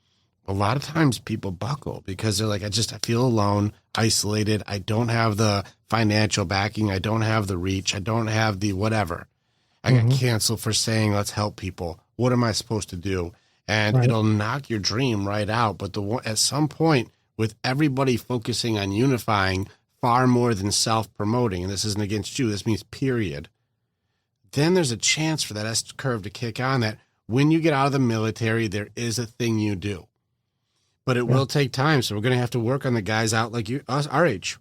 a lot of times people buckle because they're like, I feel alone, isolated. I don't have the financial backing. I don't have the reach. I don't have the whatever. I got canceled for saying, let's help people. What am I supposed to do? And Right. it'll knock your dream right out. But at some point, with everybody focusing on unifying far more than self-promoting, and this isn't against you, this means period, then there's a chance for that S curve to kick on, that when you get out of the military, there is a thing you do. But it will take time. So we're going to have to work on the guys out like us, our age.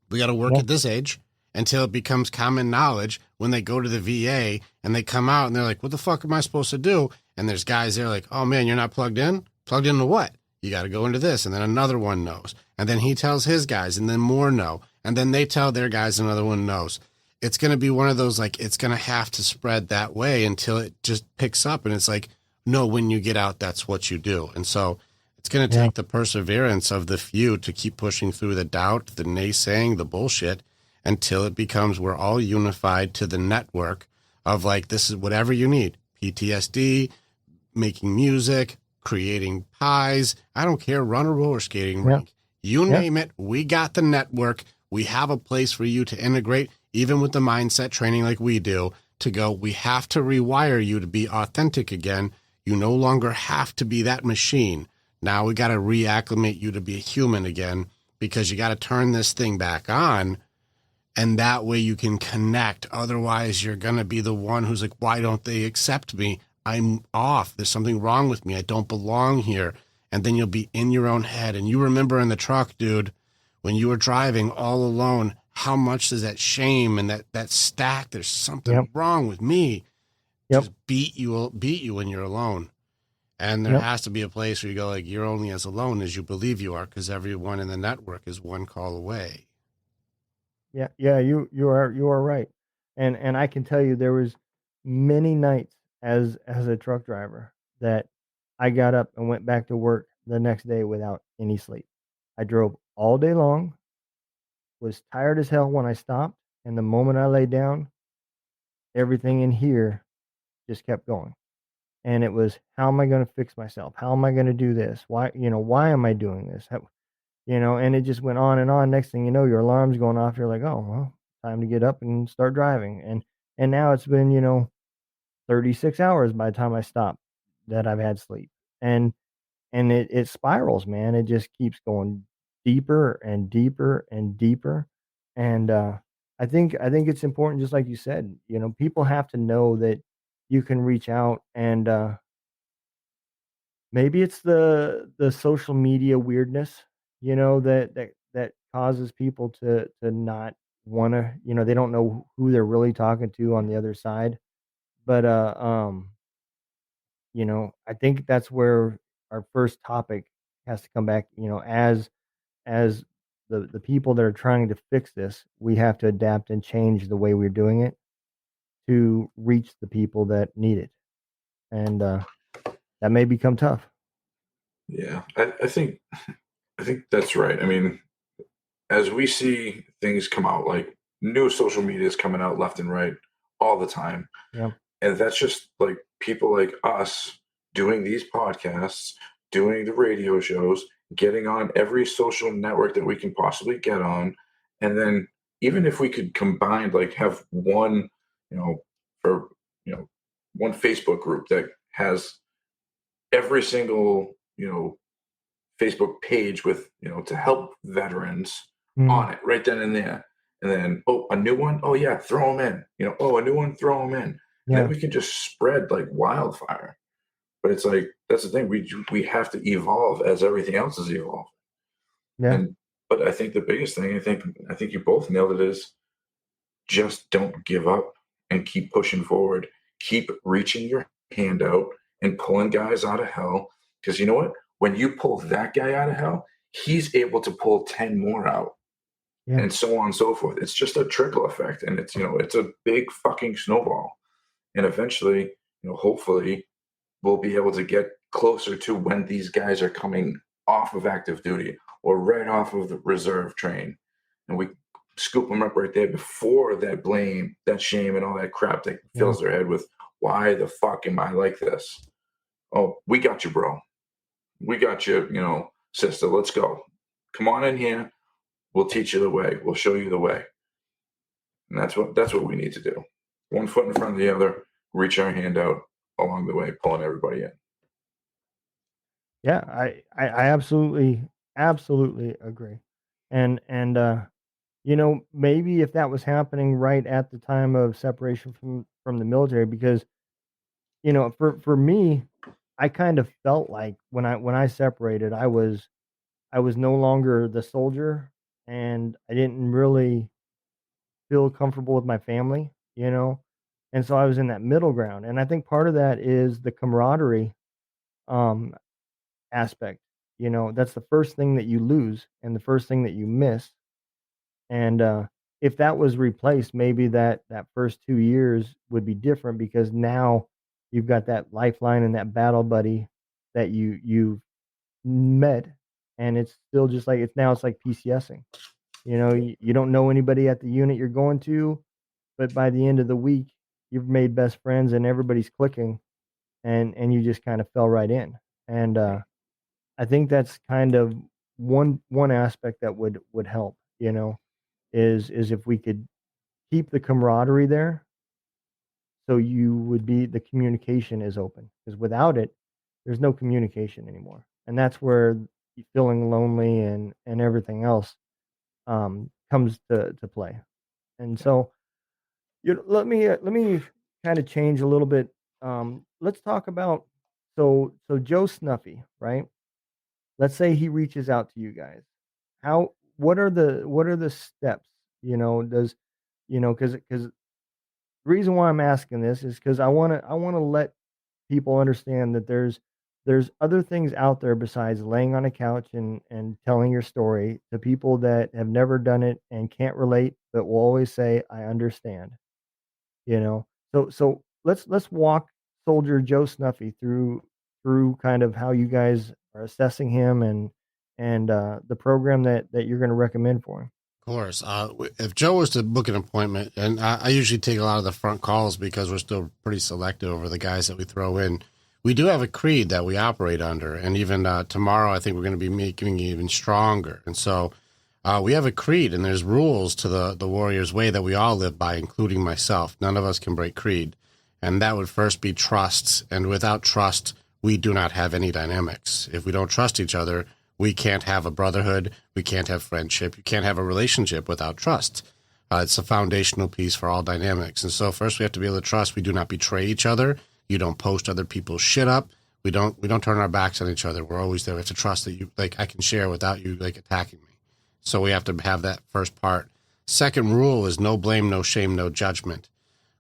We got to work at this age until it becomes common knowledge when they go to the VA and they come out and they're like, what the fuck am I supposed to do? And there's guys there like, oh man, you're not plugged in? Plugged into what? You got to go into this. And then another one knows. And then he tells his guys and then more know. And then they tell their guys, another one knows. It's going to be one of those, like, it's going to have to spread that way until it just picks up. And it's like, no, when you get out, that's what you do. And so it's going to take the perseverance of the few to keep pushing through the doubt, the naysaying, the bullshit, until it becomes we're all unified to the network of like, this is whatever you need. PTSD, making music, creating pies. I don't care. Run a roller skating rink. You name it. We got the network. We have a place for you to integrate, even with the mindset training like we do, to go, we have to rewire you to be authentic again. You no longer have to be that machine. Now we got to reacclimate you to be a human again, because you got to turn this thing back on. And that way you can connect. Otherwise, you're going to be the one who's like, why don't they accept me? I'm off. There's something wrong with me. I don't belong here. And then you'll be in your own head. And you remember in the truck, dude, when you were driving all alone, how much does that shame and that stack, there's something wrong with me, just beat you when you're alone. And there has to be a place where you go like, you're only as alone as you believe you are, because everyone in the network is one call away. Yeah, you are right. And I can tell you there was many nights as a truck driver that I got up and went back to work the next day without any sleep. I drove all day long, was tired as hell when I stopped, and the moment I laid down, everything in here just kept going. And it was, how am I going to fix myself? How am I going to do this? Why am I doing this? And it just went on and on. Next thing you know, your alarm's going off. You're like, oh, well, time to get up and start driving. And now it's been, 36 hours by the time I stop that I've had sleep. And it spirals, man. It just keeps going deeper and deeper and deeper. And I think it's important, just like you said, people have to know that you can reach out and maybe it's the social media weirdness, that causes people to not wanna, they don't know who they're really talking to on the other side. But, I think that's where our first topic has to come back, as the people that are trying to fix this, we have to adapt and change the way we're doing it to reach the people that need it. And, that may become tough. Yeah, I think that's right. I mean, as we see things come out, like new social media is coming out left and right all the time. Yeah. And that's just like people like us doing these podcasts, doing the radio shows, getting on every social network that we can possibly get on. And then even if we could combine, like have one, you know, for, one Facebook group that has every single, Facebook page with, to help veterans Mm, on it right then and there. And then, oh, a new one. Oh, yeah, throw them in. Oh, a new one, throw them in. And then yeah. we can just spread like wildfire. But it's like, that's the thing. We have to evolve as everything else is evolving. Yeah. But I think the biggest thing, I think you both nailed it, is just don't give up and keep pushing forward. Keep reaching your hand out and pulling guys out of hell. Because you know what? When you pull that guy out of hell, he's able to pull 10 more out, Yeah. and so on and so forth. It's just a trickle effect. And it's a big fucking snowball. And eventually, hopefully we'll be able to get closer to when these guys are coming off of active duty or right off of the reserve train. And we scoop them up right there before that blame, that shame, and all that crap that Yeah. fills their head with, why the fuck am I like this? Oh, we got you, bro. We got you, sister. Let's go. Come on in here. We'll teach you the way. We'll show you the way. And that's what we need to do. One foot in front of the other, reach our hand out along the way, pulling everybody in. Yeah, I absolutely agree. And maybe if that was happening right at the time of separation from the military, because for me, I kind of felt like when I separated, I was no longer the soldier, and I didn't really feel comfortable with my family. And so I was in that middle ground, and I think part of that is the camaraderie um aspect. That's the first thing that you lose and the first thing that you miss. And if that was replaced, maybe that first 2 years would be different, because now you've got that lifeline and that battle buddy that you've met, and it's still just like it's like PCSing. You don't know anybody at the unit you're going to, but by the end of the week, you've made best friends and everybody's clicking, and you just kind of fell right in. And I think that's kind of one aspect that would help, is if we could keep the camaraderie there, so the communication is open, because without it, there's no communication anymore. And that's where feeling lonely and everything else comes to play. And so let me kind of change a little bit. Let's talk about, so Joe Snuffy, right? Let's say he reaches out to you guys. How what are the steps? Does because the reason why I'm asking this is because I want to let people understand that there's other things out there besides laying on a couch and telling your story to people that have never done it and can't relate, but will always say, I understand. You know? So let's walk Soldier Joe Snuffy through kind of how you guys are assessing him, and the program that you're gonna recommend for him. Of course. If Joe was to book an appointment, and I usually take a lot of the front calls because we're still pretty selective over the guys that we throw in. We do have a creed that we operate under, and even tomorrow I think we're going to be making it even stronger. And so we have a creed, and there's rules to the Warriors Way that we all live by, including myself. None of us can break creed. And that would first be trust. And without trust, we do not have any dynamics. If we don't trust each other, we can't have a brotherhood. We can't have friendship. You can't have a relationship without trust. It's a foundational piece for all dynamics. And so first we have to be able to trust we do not betray each other. You don't post other people's shit up. We don't turn our backs on each other. We're always there. We have to trust that you, like, I can share without you, like, attacking me. So we have to have that first part. Second rule is no blame, no shame, no judgment.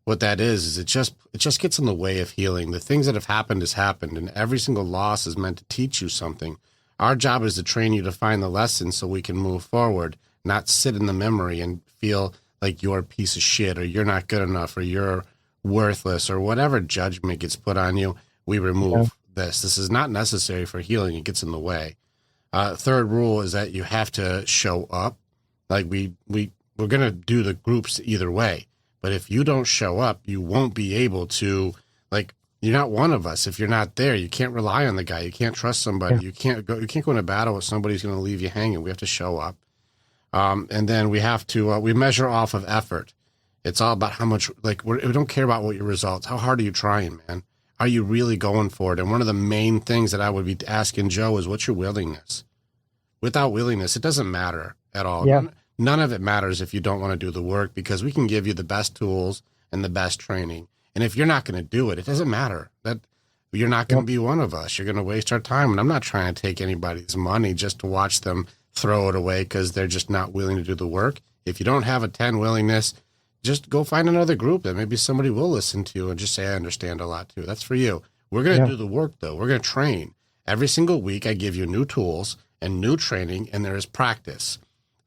What that is it just gets in the way of healing. The things that have happened has happened, and every single loss is meant to teach you something. Our job is to train you to find the lesson so we can move forward, not sit in the memory and feel like you're a piece of shit or you're not good enough or you're worthless or whatever judgment gets put on you. We remove this. This is not necessary for healing. It gets in the way. Third rule is that you have to show up. Like we're going to do the groups either way. But if you don't show up, you won't be able to, like, you're not one of us. If you're not there, you can't rely on the guy. You can't trust somebody. Yeah. You can't go into battle with somebody who's going to leave you hanging. We have to show up. And then we have to, we measure off of effort. It's all about how much, like, we don't care about what your results. How hard are you trying, man? Are you really going for it? And one of the main things that I would be asking Joe is, what's your willingness? Without willingness, it doesn't matter at all. Yeah. None of it matters if you don't want to do the work, because we can give you the best tools and the best training. And if you're not going to do it, it doesn't matter. That you're not going to be one of us. You're going to waste our time. And I'm not trying to take anybody's money just to watch them throw it away because they're just not willing to do the work. If you don't have a 10 willingness, just go find another group that maybe somebody will listen to and just say, I understand a lot too. That's for you. We're going to do the work, though. We're going to train. Every single week, I give you new tools and new training, and there is practice.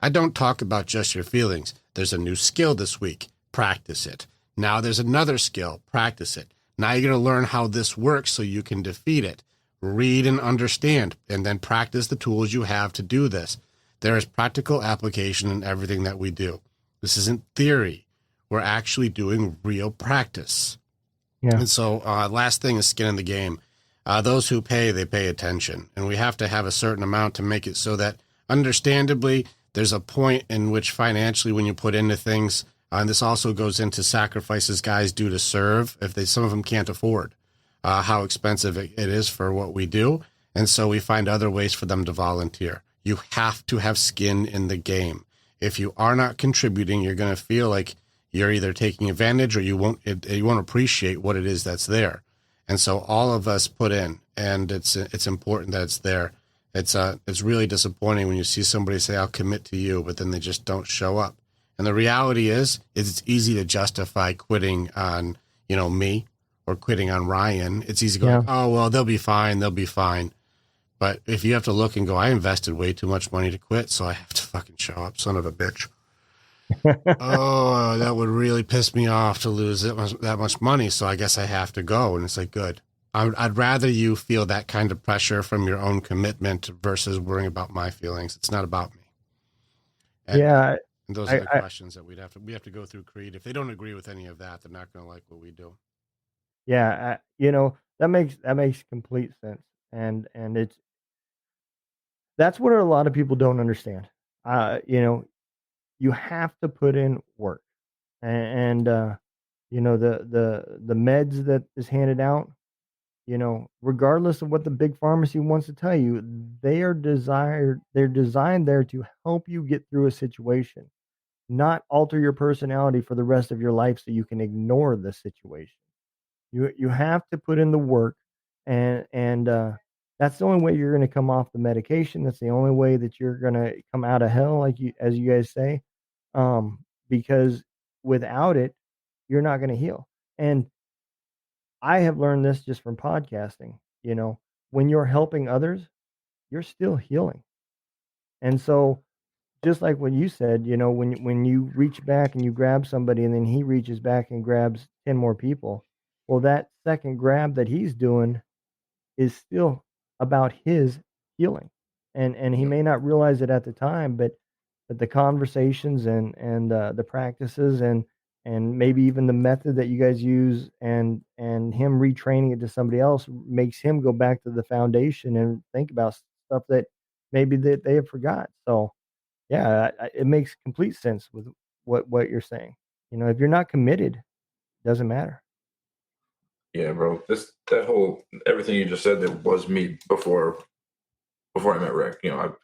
I don't talk about just your feelings. There's a new skill this week. Practice it. Now there's another skill. Practice it. Now you're going to learn how this works so you can defeat it. Read and understand, and then practice the tools you have to do this. There is practical application in everything that we do. This isn't theory. We're actually doing real practice. Yeah. And so last thing is skin in the game. Those who pay, they pay attention. And we have to have a certain amount to make it so that, understandably, there's a point in which financially when you put into things, and this also goes into sacrifices guys do to serve, if some of them can't afford how expensive it is for what we do. And so we find other ways for them to volunteer. You have to have skin in the game. If you are not contributing, you're going to feel like you're either taking advantage or you won't appreciate what it is that's there. And so all of us put in, and it's important that it's there. It's really disappointing when you see somebody say, I'll commit to you, but then they just don't show up. And the reality is it's easy to justify quitting on, me or quitting on Ryan. It's easy to go, oh, well, they'll be fine. They'll be fine. But if you have to look and go, I invested way too much money to quit, so I have to fucking show up, son of a bitch. Oh, that would really piss me off to lose that much money. So I guess I have to go. And it's like, good. I'd rather you feel that kind of pressure from your own commitment versus worrying about my feelings. It's not about me. And those are the questions that we have to go through Creed. If they don't agree with any of that, they're not going to like what we do. Yeah. That makes complete sense. And that's what a lot of people don't understand. You have to put in work, and the meds that is handed out, regardless of what the big pharmacy wants to tell you, they're designed there to help you get through a situation, not alter your personality for the rest of your life so you can ignore the situation. You have to put in the work, and that's the only way you're going to come off the medication. That's the only way that you're going to come out of hell, as you guys say. Because without it, you're not going to heal. And I have learned this just from podcasting. When you're helping others, you're still healing. And so, just like what you said, when you reach back and you grab somebody, and then he reaches back and grabs 10 more people, well, that second grab that he's doing is still about his healing, and he may not realize it at the time, but the conversations and the practices and maybe even the method that you guys use and him retraining it to somebody else makes him go back to the foundation and think about stuff that maybe that they have forgot. So yeah, it makes complete sense with what you're saying. If you're not committed, it doesn't matter. Yeah, bro. That whole everything you just said, that was me before I met Rick. I'm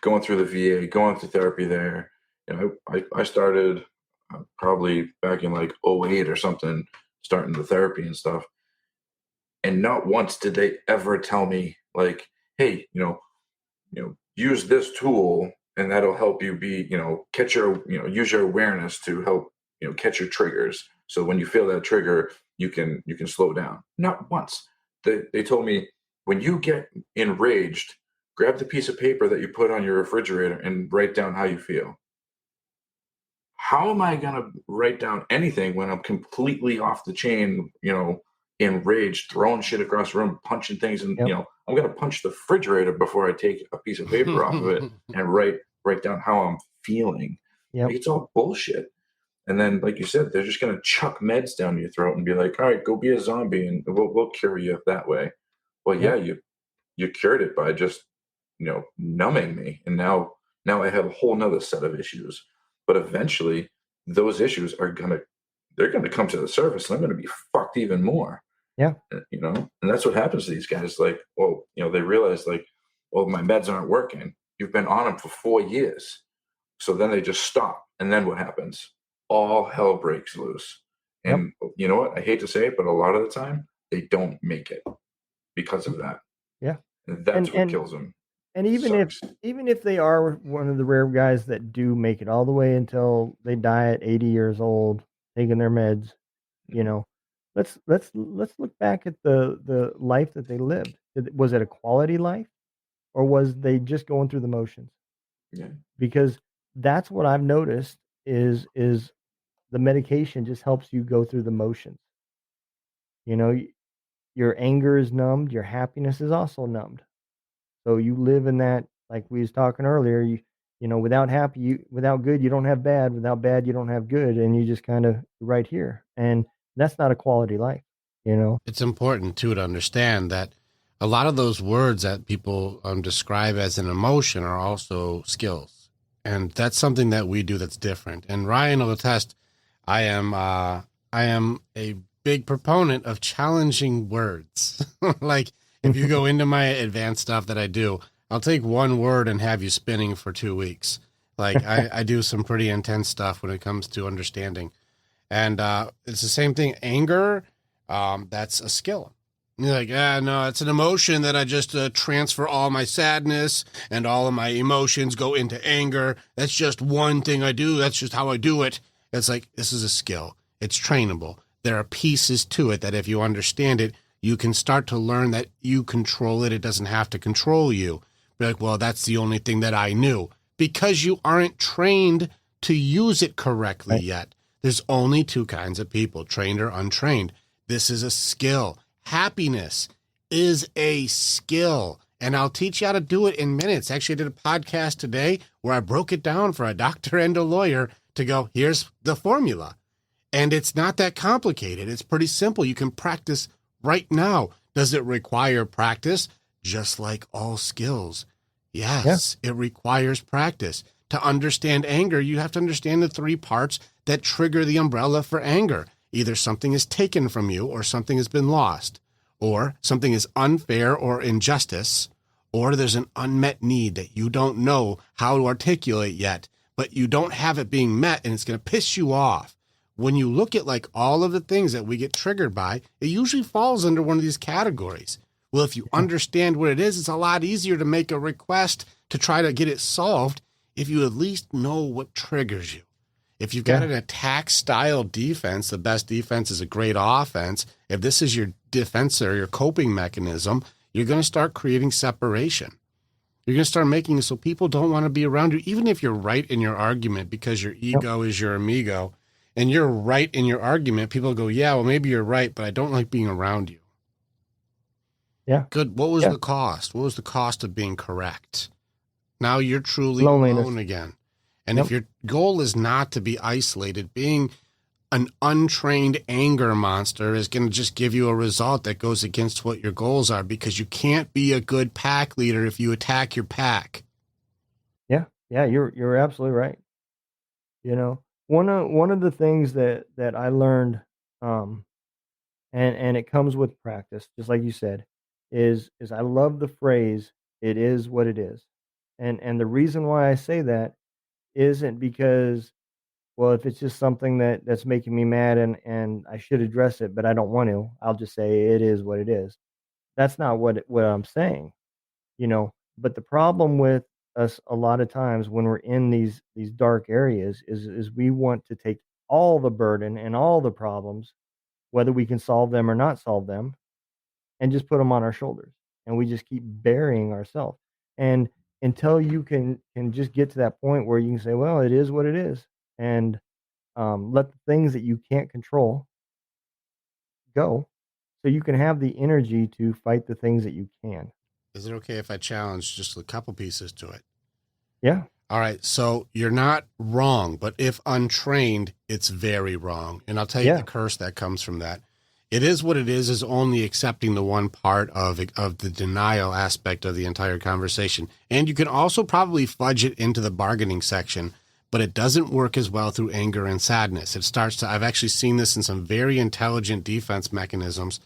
going through the VA, going through therapy there. I started probably back in like 2008 or something, starting the therapy and stuff. And not once did they ever tell me like, hey, use this tool and that'll help you be, catch your, use your awareness to help, catch your triggers. So when you feel that trigger, you can slow down. Not once. They told me, when you get enraged, grab the piece of paper that you put on your refrigerator and write down how you feel. How am I going to write down anything when I'm completely off the chain, enraged, throwing shit across the room, punching things, and Yep. I'm going to punch the refrigerator before I take a piece of paper off of it and write down how I'm feeling. Yep. Like, it's all bullshit. And then, like you said, they're just going to chuck meds down your throat and be like, all right, go be a zombie and we'll cure you that way. Well, yeah, you cured it by just, numbing me. And now I have a whole nother set of issues. But eventually those issues they're going to come to the surface and I'm going to be fucked even more. Yeah. And that's what happens to these guys. Like, well, they realize like, well, my meds aren't working. You've been on them for 4 years. So then they just stop. And then what happens? All hell breaks loose. And you know what? I hate to say it, but a lot of the time they don't make it because of that. Yeah. And that's what kills them. And even if they are one of the rare guys that do make it all the way until they die at 80 years old, taking their meds, let's look back at the life that they lived. Was it a quality life, or was they just going through the motions? Yeah. Because that's what I've noticed is the medication just helps you go through the motions. Your anger is numbed, your happiness is also numbed. So you live in that, like we was talking earlier, without good, you don't have bad. Without bad, you don't have good. And you just kind of right here. And that's not a quality life, It's important too to understand that a lot of those words that people describe as an emotion are also skills. And that's something that we do that's different. And Ryan will attest, I am a big proponent of challenging words. Like, if you go into my advanced stuff that I do, I'll take one word and have you spinning for 2 weeks. Like, I do some pretty intense stuff when it comes to understanding. And it's the same thing. Anger, that's a skill. You're like, no, it's an emotion that I just transfer all my sadness and all of my emotions go into anger. That's just one thing I do. That's just how I do it. It's like, this is a skill. It's trainable. There are pieces to it that if you understand it, you can start to learn that you control it. It doesn't have to control you. Be like, well, that's the only thing that I knew. Because you aren't trained to use it correctly yet. There's only 2 kinds of people, trained or untrained. This is a skill. Happiness is a skill. And I'll teach you how to do it in minutes. Actually, I did a podcast today where I broke it down for a doctor and a lawyer to go, here's the formula. And it's not that complicated. It's pretty simple. You can practice right now. Does it require practice? Just like all skills. Yes, It requires practice. To understand anger, you have to understand the 3 parts that trigger the umbrella for anger. Either something is taken from you, or something has been lost, or something is unfair or injustice, or there's an unmet need that you don't know how to articulate yet, but you don't have it being met and it's going to piss you off. When you look at like all of the things that we get triggered by, it usually falls under one of these categories. Well, if you understand what it is, it's a lot easier to make a request to try to get it solved if you at least know what triggers you. If you've got an attack style defense, the best defense is a great offense. If this is your defense or your coping mechanism, you're going to start creating separation. You're going to start making it so people don't want to be around you, even if you're right in your argument because your ego is your amigo. And you're right in your argument, people go, yeah, well, maybe you're right, but I don't like being around you. Yeah. Good. What was the cost? What was the cost of being correct? Now you're truly alone again. And if your goal is not to be isolated, being an untrained anger monster is going to just give you a result that goes against what your goals are, because you can't be a good pack leader if you attack your pack. Yeah. Yeah. You're absolutely right. One of the things that I learned, and it comes with practice, just like you said, is I love the phrase, "It is what it is," and the reason why I say that isn't because well, if it's just something that's making me mad and I should address it, but I don't want to, I'll just say it is what it is. That's not what I'm saying, you know. But the problem with us a lot of times when we're in these dark areas is we want to take all the burden and all the problems, whether we can solve them or not solve them, and just put them on our shoulders, and we just keep burying ourselves. And until you can just get to that point where you can say, well, it is what it is, and let the things that you can't control go, so you can have the energy to fight the things that you can. Is it okay if I challenge just a couple pieces to it? Yeah. All right. So you're not wrong, but if untrained, it's very wrong. And I'll tell you the curse that comes from that. It is what it is only accepting the one part of the denial aspect of the entire conversation. And you can also probably fudge it into the bargaining section, but it doesn't work as well through anger and sadness. It starts to, I've actually seen this in some very intelligent defense mechanisms.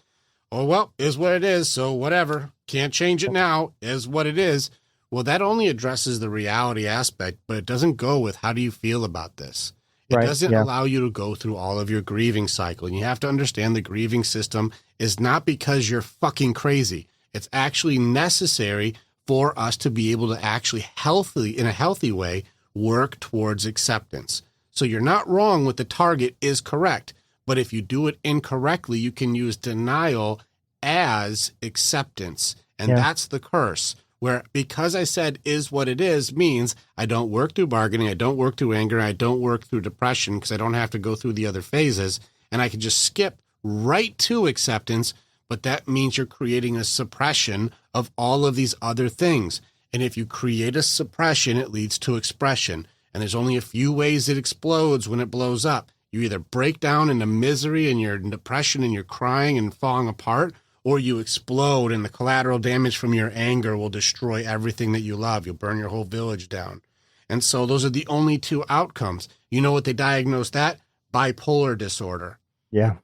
Oh, well, is what it is. So whatever. Can't change it now. Is what it is. Well, that only addresses the reality aspect, but it doesn't go with how do you feel about this? It doesn't allow you to go through all of your grieving cycle. And you have to understand the grieving system is not because you're fucking crazy. It's actually necessary for us to be able to actually in a healthy way, work towards acceptance. So you're not wrong with the target is correct. But if you do it incorrectly, you can use denial as acceptance. And that's the curse. Where because I said is what it is means I don't work through bargaining, I don't work through anger, I don't work through depression because I don't have to go through the other phases, and I can just skip right to acceptance, but that means you're creating a suppression of all of these other things. And if you create a suppression, it leads to expression. And there's only a few ways it explodes when it blows up. You either break down into misery and you're in depression and you're crying and falling apart, or you explode and the collateral damage from your anger will destroy everything that you love. You'll burn your whole village down. And so those are the only two outcomes. You know what they diagnosed that? Bipolar disorder. Yeah.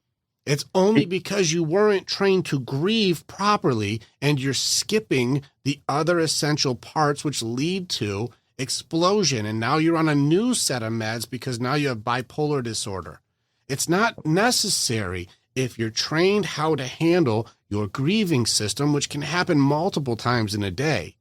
It's only because you weren't trained to grieve properly and you're skipping the other essential parts which lead to explosion. And now you're on a new set of meds because now you have bipolar disorder. It's not necessary. If you're trained how to handle your grieving system, which can happen multiple times in a day,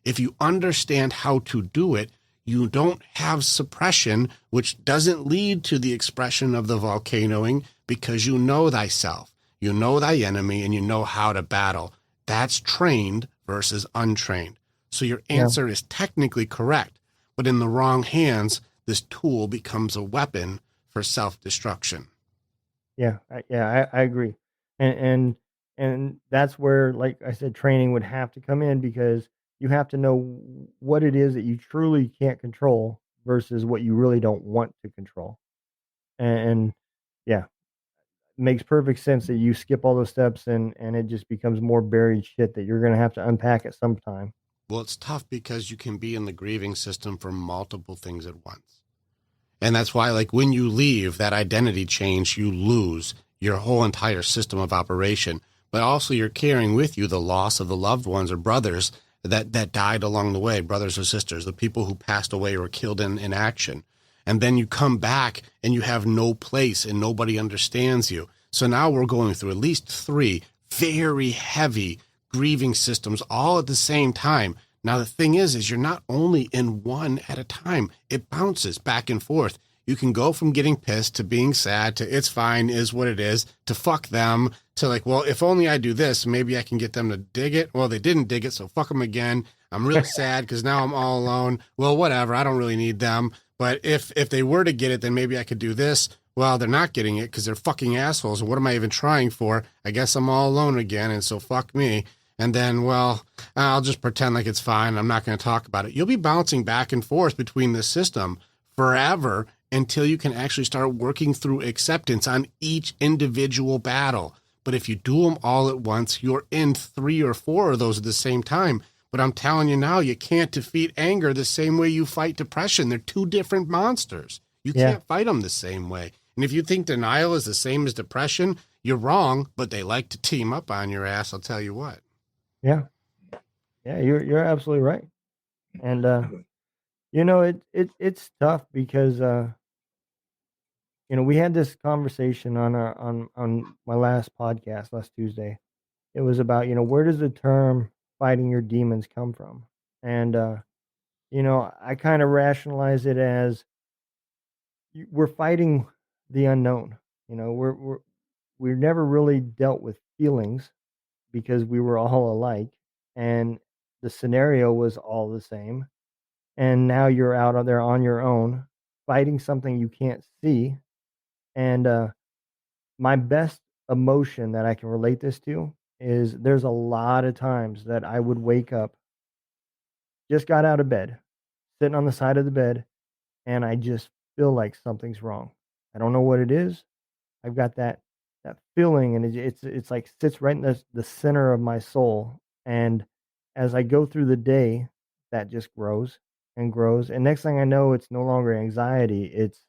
if you understand how to do it, you don't have suppression, which doesn't lead to the expression of the volcanoing because you know thyself, you know thy enemy, and you know how to battle. That's trained versus untrained. So your answer is technically correct, but in the wrong hands, this tool becomes a weapon for self-destruction. I agree, and that's where, like I said, training would have to come in because you have to know what it is that you truly can't control versus what you really don't want to control, and yeah, it makes perfect sense that you skip all those steps and it just becomes more buried shit that you're gonna have to unpack at some time. Well, it's tough because you can be in the grieving system for multiple things at once. And that's why, like, when you leave that identity change, you lose your whole entire system of operation. But also you're carrying with you the loss of the loved ones or brothers that died along the way, brothers or sisters, the people who passed away or were killed in action. And then you come back and you have no place and nobody understands you. So now we're going through at least 3 very heavy grieving systems all at the same time. Now, the thing is you're not only in one at a time. It bounces back and forth. You can go from getting pissed to being sad to it's fine, is what it is, to fuck them, to like, well, if only I do this, maybe I can get them to dig it. Well, they didn't dig it, so fuck them again. I'm really sad because now I'm all alone. Well, whatever, I don't really need them. But if they were to get it, then maybe I could do this. Well, they're not getting it because they're fucking assholes. And what am I even trying for? I guess I'm all alone again, and so fuck me. And then, well, I'll just pretend like it's fine. I'm not going to talk about it. You'll be bouncing back and forth between this system forever until you can actually start working through acceptance on each individual battle. But if you do them all at once, you're in 3 or 4 of those at the same time. But I'm telling you now, you can't defeat anger the same way you fight depression. They're 2 different monsters. You can't fight them the same way. And if you think denial is the same as depression, you're wrong, but they like to team up on your ass, I'll tell you what. Yeah, you're absolutely right, and you know it's tough because we had this conversation on my last podcast last Tuesday. It was about, where does the term fighting your demons come from? And I kind of rationalize it as we're fighting the unknown. We're never really dealt with feelings because we were all alike, and the scenario was all the same. And now you're out there on your own fighting something you can't see. And my best emotion that I can relate this to is there's a lot of times that I would wake up, just got out of bed, sitting on the side of the bed, and I just feel like something's wrong. I don't know what it is. I've got that feeling, and it's like sits right in the center of my soul. And as I go through the day, that just grows and grows. And next thing I know, it's no longer anxiety, it's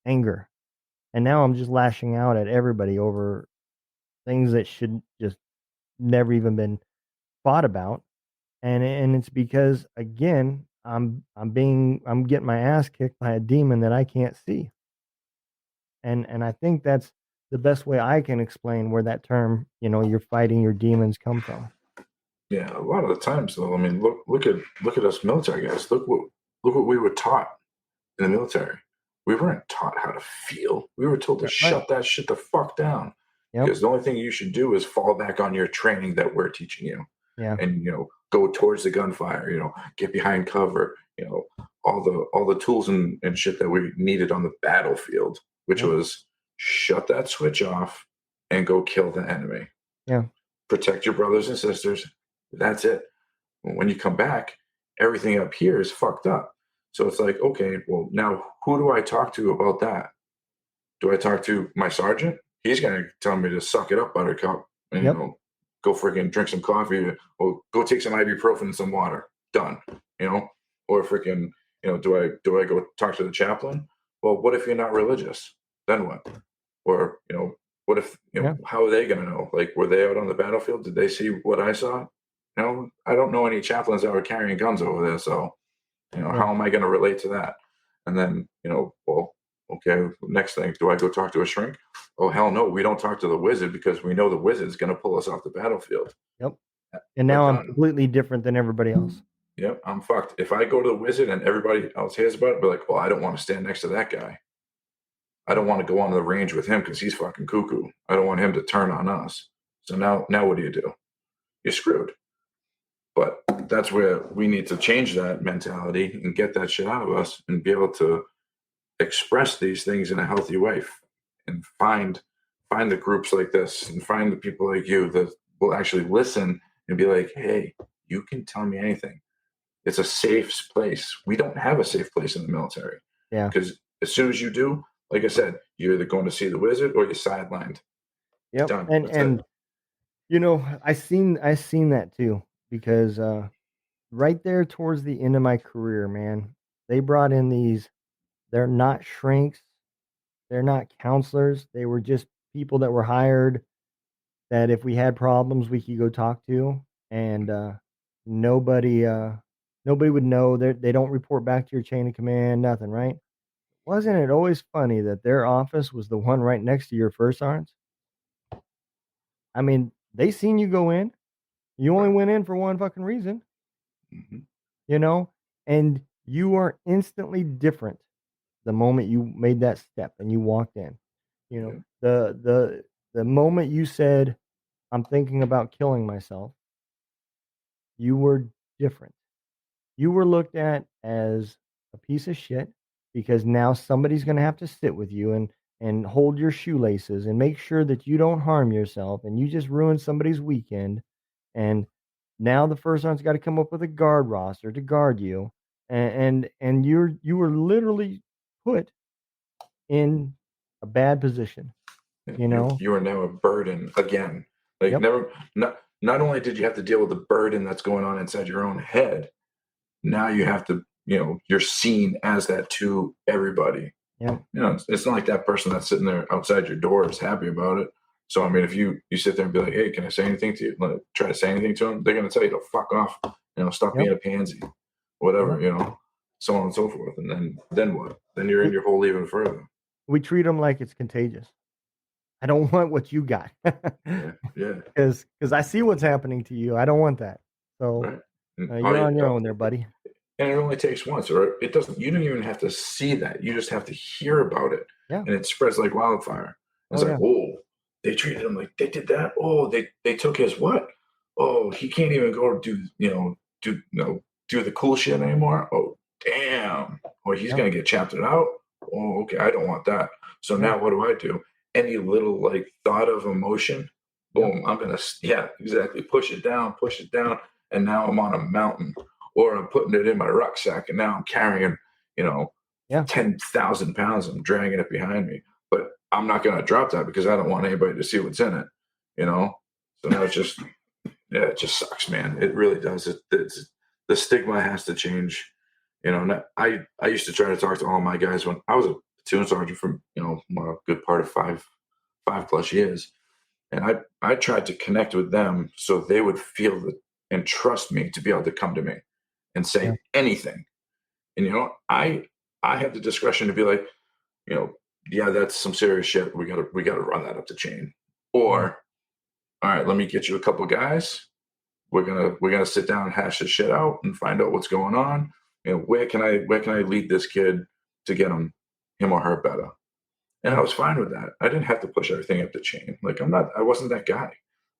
anger. And now I'm just lashing out at everybody over things that should just never even been thought about. And it's because, again, I'm getting my ass kicked by a demon that I can't see. And I think that's the best way I can explain where that term, you're fighting your demons, come from. Yeah, a lot of the times though, I mean, look at us military guys. Look what we were taught in the military. We weren't taught how to feel. We were told to shut that shit the fuck down. Yep. Because the only thing you should do is fall back on your training that we're teaching you. Yeah. And go towards the gunfire, get behind cover, all the tools and shit that we needed on the battlefield, which was shut that switch off and go kill the enemy. Yeah. Protect your brothers and sisters. That's it. When you come back, everything up here is fucked up. So it's like, okay, well, now who do I talk to about that? Do I talk to my sergeant? He's going to tell me to suck it up, Buttercup, and go freaking drink some coffee, or go take some ibuprofen and some water. Done. Or freaking, do I go talk to the chaplain? Well, what if you're not religious? Then what? Or, what if, how are they going to know? Like, were they out on the battlefield? Did they see what I saw? I don't know any chaplains that were carrying guns over there. So, how am I going to relate to that? And then, well, okay, next thing, do I go talk to a shrink? Oh, hell no, we don't talk to the wizard because we know the wizard's going to pull us off the battlefield. Yep. And now I'm completely different than everybody else. Yep, I'm fucked. If I go to the wizard and everybody else hears about it, I'll be like, well, I don't want to stand next to that guy. I don't want to go on the range with him because he's fucking cuckoo. I don't want him to turn on us. So now what do? You're screwed. But that's where we need to change that mentality and get that shit out of us and be able to express these things in a healthy way and find the groups like this and find the people like you that will actually listen and be like, hey, you can tell me anything. It's a safe place. We don't have a safe place in the military. Yeah. Because as soon as you do, like I said, you're either going to see the wizard or you're sidelined. Yep. Done. And I seen that too, because right there towards the end of my career, man, they brought in these, they're not shrinks, they're not counselors, they were just people that were hired that if we had problems we could go talk to, and nobody would know. They don't report back to your chain of command, nothing, right? Wasn't it always funny that their office was the one right next to your first sergeants? I mean, they seen you go in. You only went in for one fucking reason. Mm-hmm. And you are instantly different the moment you made that step and you walked in. The moment you said, I'm thinking about killing myself, you were different. You were looked at as a piece of shit because now somebody's going to have to sit with you and hold your shoelaces and make sure that you don't harm yourself, and you just ruined somebody's weekend. And now the first sergeant's got to come up with a guard roster to guard you, and you were literally put in a bad position. You are now a burden again. Like not only did you have to deal with the burden that's going on inside your own head, now you have to, you're seen as that to everybody. Yeah. It's not like that person that's sitting there outside your door is happy about it. So, I mean, if you sit there and be like, hey, can I say anything to you? Like, try to say anything to them, they're going to tell you to fuck off, stop being a pansy, whatever, so on and so forth. And then what? Then you're in your hole even further. we treat them like it's contagious. I don't want what you got. Yeah, yeah, Because I see what's happening to you. I don't want that. So right. And you're on your own there, buddy. and it only takes once, or it doesn't. You don't even have to see that. You just have to hear about it, Yeah. and it spreads like wildfire. It's Oh, like, yeah. oh, they treated him like they did that. Oh, they took his what? Oh, he can't even go do the cool shit anymore. Oh, damn. Oh, he's Yeah. gonna get chaptered out. Oh, okay, I don't want that. So Yeah. now what do I do? Any little like thought of emotion, boom, I'm gonna exactly push it down, and now I'm on a mountain, or I'm putting it in my rucksack, and now I'm carrying, Yeah. 10,000 pounds. I'm dragging it behind me, but I'm not gonna drop that because I don't want anybody to see what's in it, So now it's just, yeah, it just sucks, man. It really does. The stigma has to change. And I used to try to talk to all my guys when I was a platoon sergeant for a good part of five plus years, and I tried to connect with them so they would feel that and trust me to be able to come to me and say Yeah. anything. And I have the discretion to be like, yeah, that's some serious shit. We gotta run that up the chain. Or, all right, let me get you a couple guys. We're gonna sit down and hash this shit out and find out what's going on. Where can I lead this kid to get him or her better? And I was fine with that. I didn't have to push everything up the chain. Like I wasn't that guy.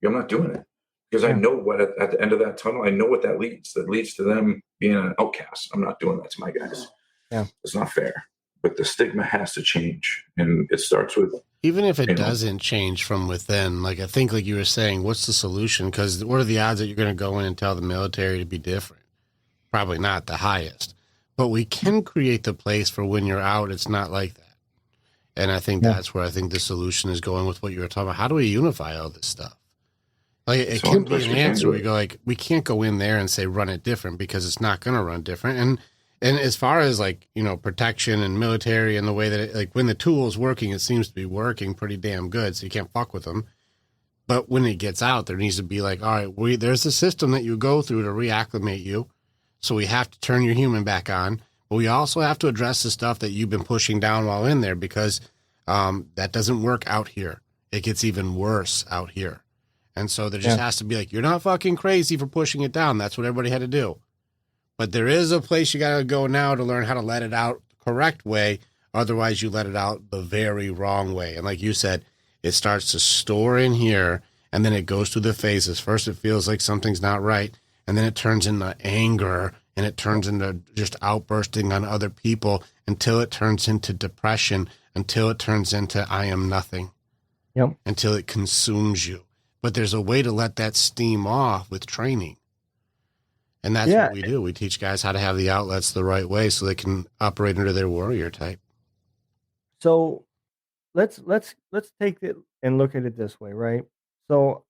I'm not doing it because I know what at the end of that tunnel, I know what that leads. That leads to them being an outcast. I'm not doing that to my guys. Yeah. It's not fair. But the stigma has to change, and it starts with, even if it doesn't change from within. Like I think, like you were saying, what's the solution? Because what are the odds that you're going to go in and tell the military to be different? Probably not the highest. But we can create the place for when you're out, it's not like that. And I think that's where I think the solution is going with what you were talking about. How do we unify all this stuff? Like it can't be an answer. We go like, we can't go in there and say run it different because it's not going to run different. And as far as like, protection and military and the way that it, like when the tool is working, it seems to be working pretty damn good. So you can't fuck with them. But when it gets out, there needs to be like, all right, there's a system that you go through to reacclimate you. So we have to turn your human back on. But we also have to address the stuff that you've been pushing down while in there because that doesn't work out here. It gets even worse out here. And so there just has to be like, you're not fucking crazy for pushing it down. That's what everybody had to do. But there is a place you got to go now to learn how to let it out the correct way. Otherwise, you let it out the very wrong way. And like you said, it starts to store in here and then it goes through the phases. First, it feels like something's not right. And then it turns into anger and it turns into just outbursting on other people until it turns into depression, until it turns into I am nothing, until it consumes you. But there's a way to let that steam off with training. And that's what we do. We teach guys how to have the outlets the right way so they can operate under their warrior type. So let's take it and look at it this way, right? So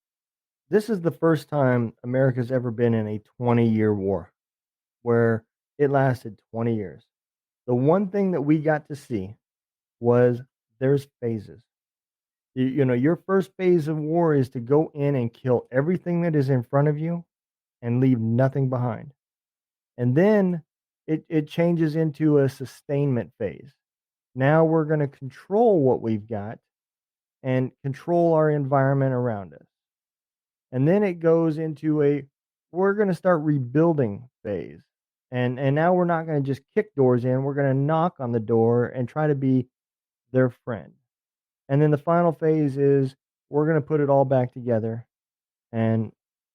this is the first time America's ever been in a 20-year war where it lasted 20 years. The one thing that we got to see was there's phases. Your first phase of war is to go in and kill everything that is in front of you and leave nothing behind. And then it changes into a sustainment phase. Now we're going to control what we've got and control our environment around us. And then it goes into we're going to start rebuilding phase. And now we're not going to just kick doors in. We're going to knock on the door and try to be their friend. And then the final phase is we're going to put it all back together and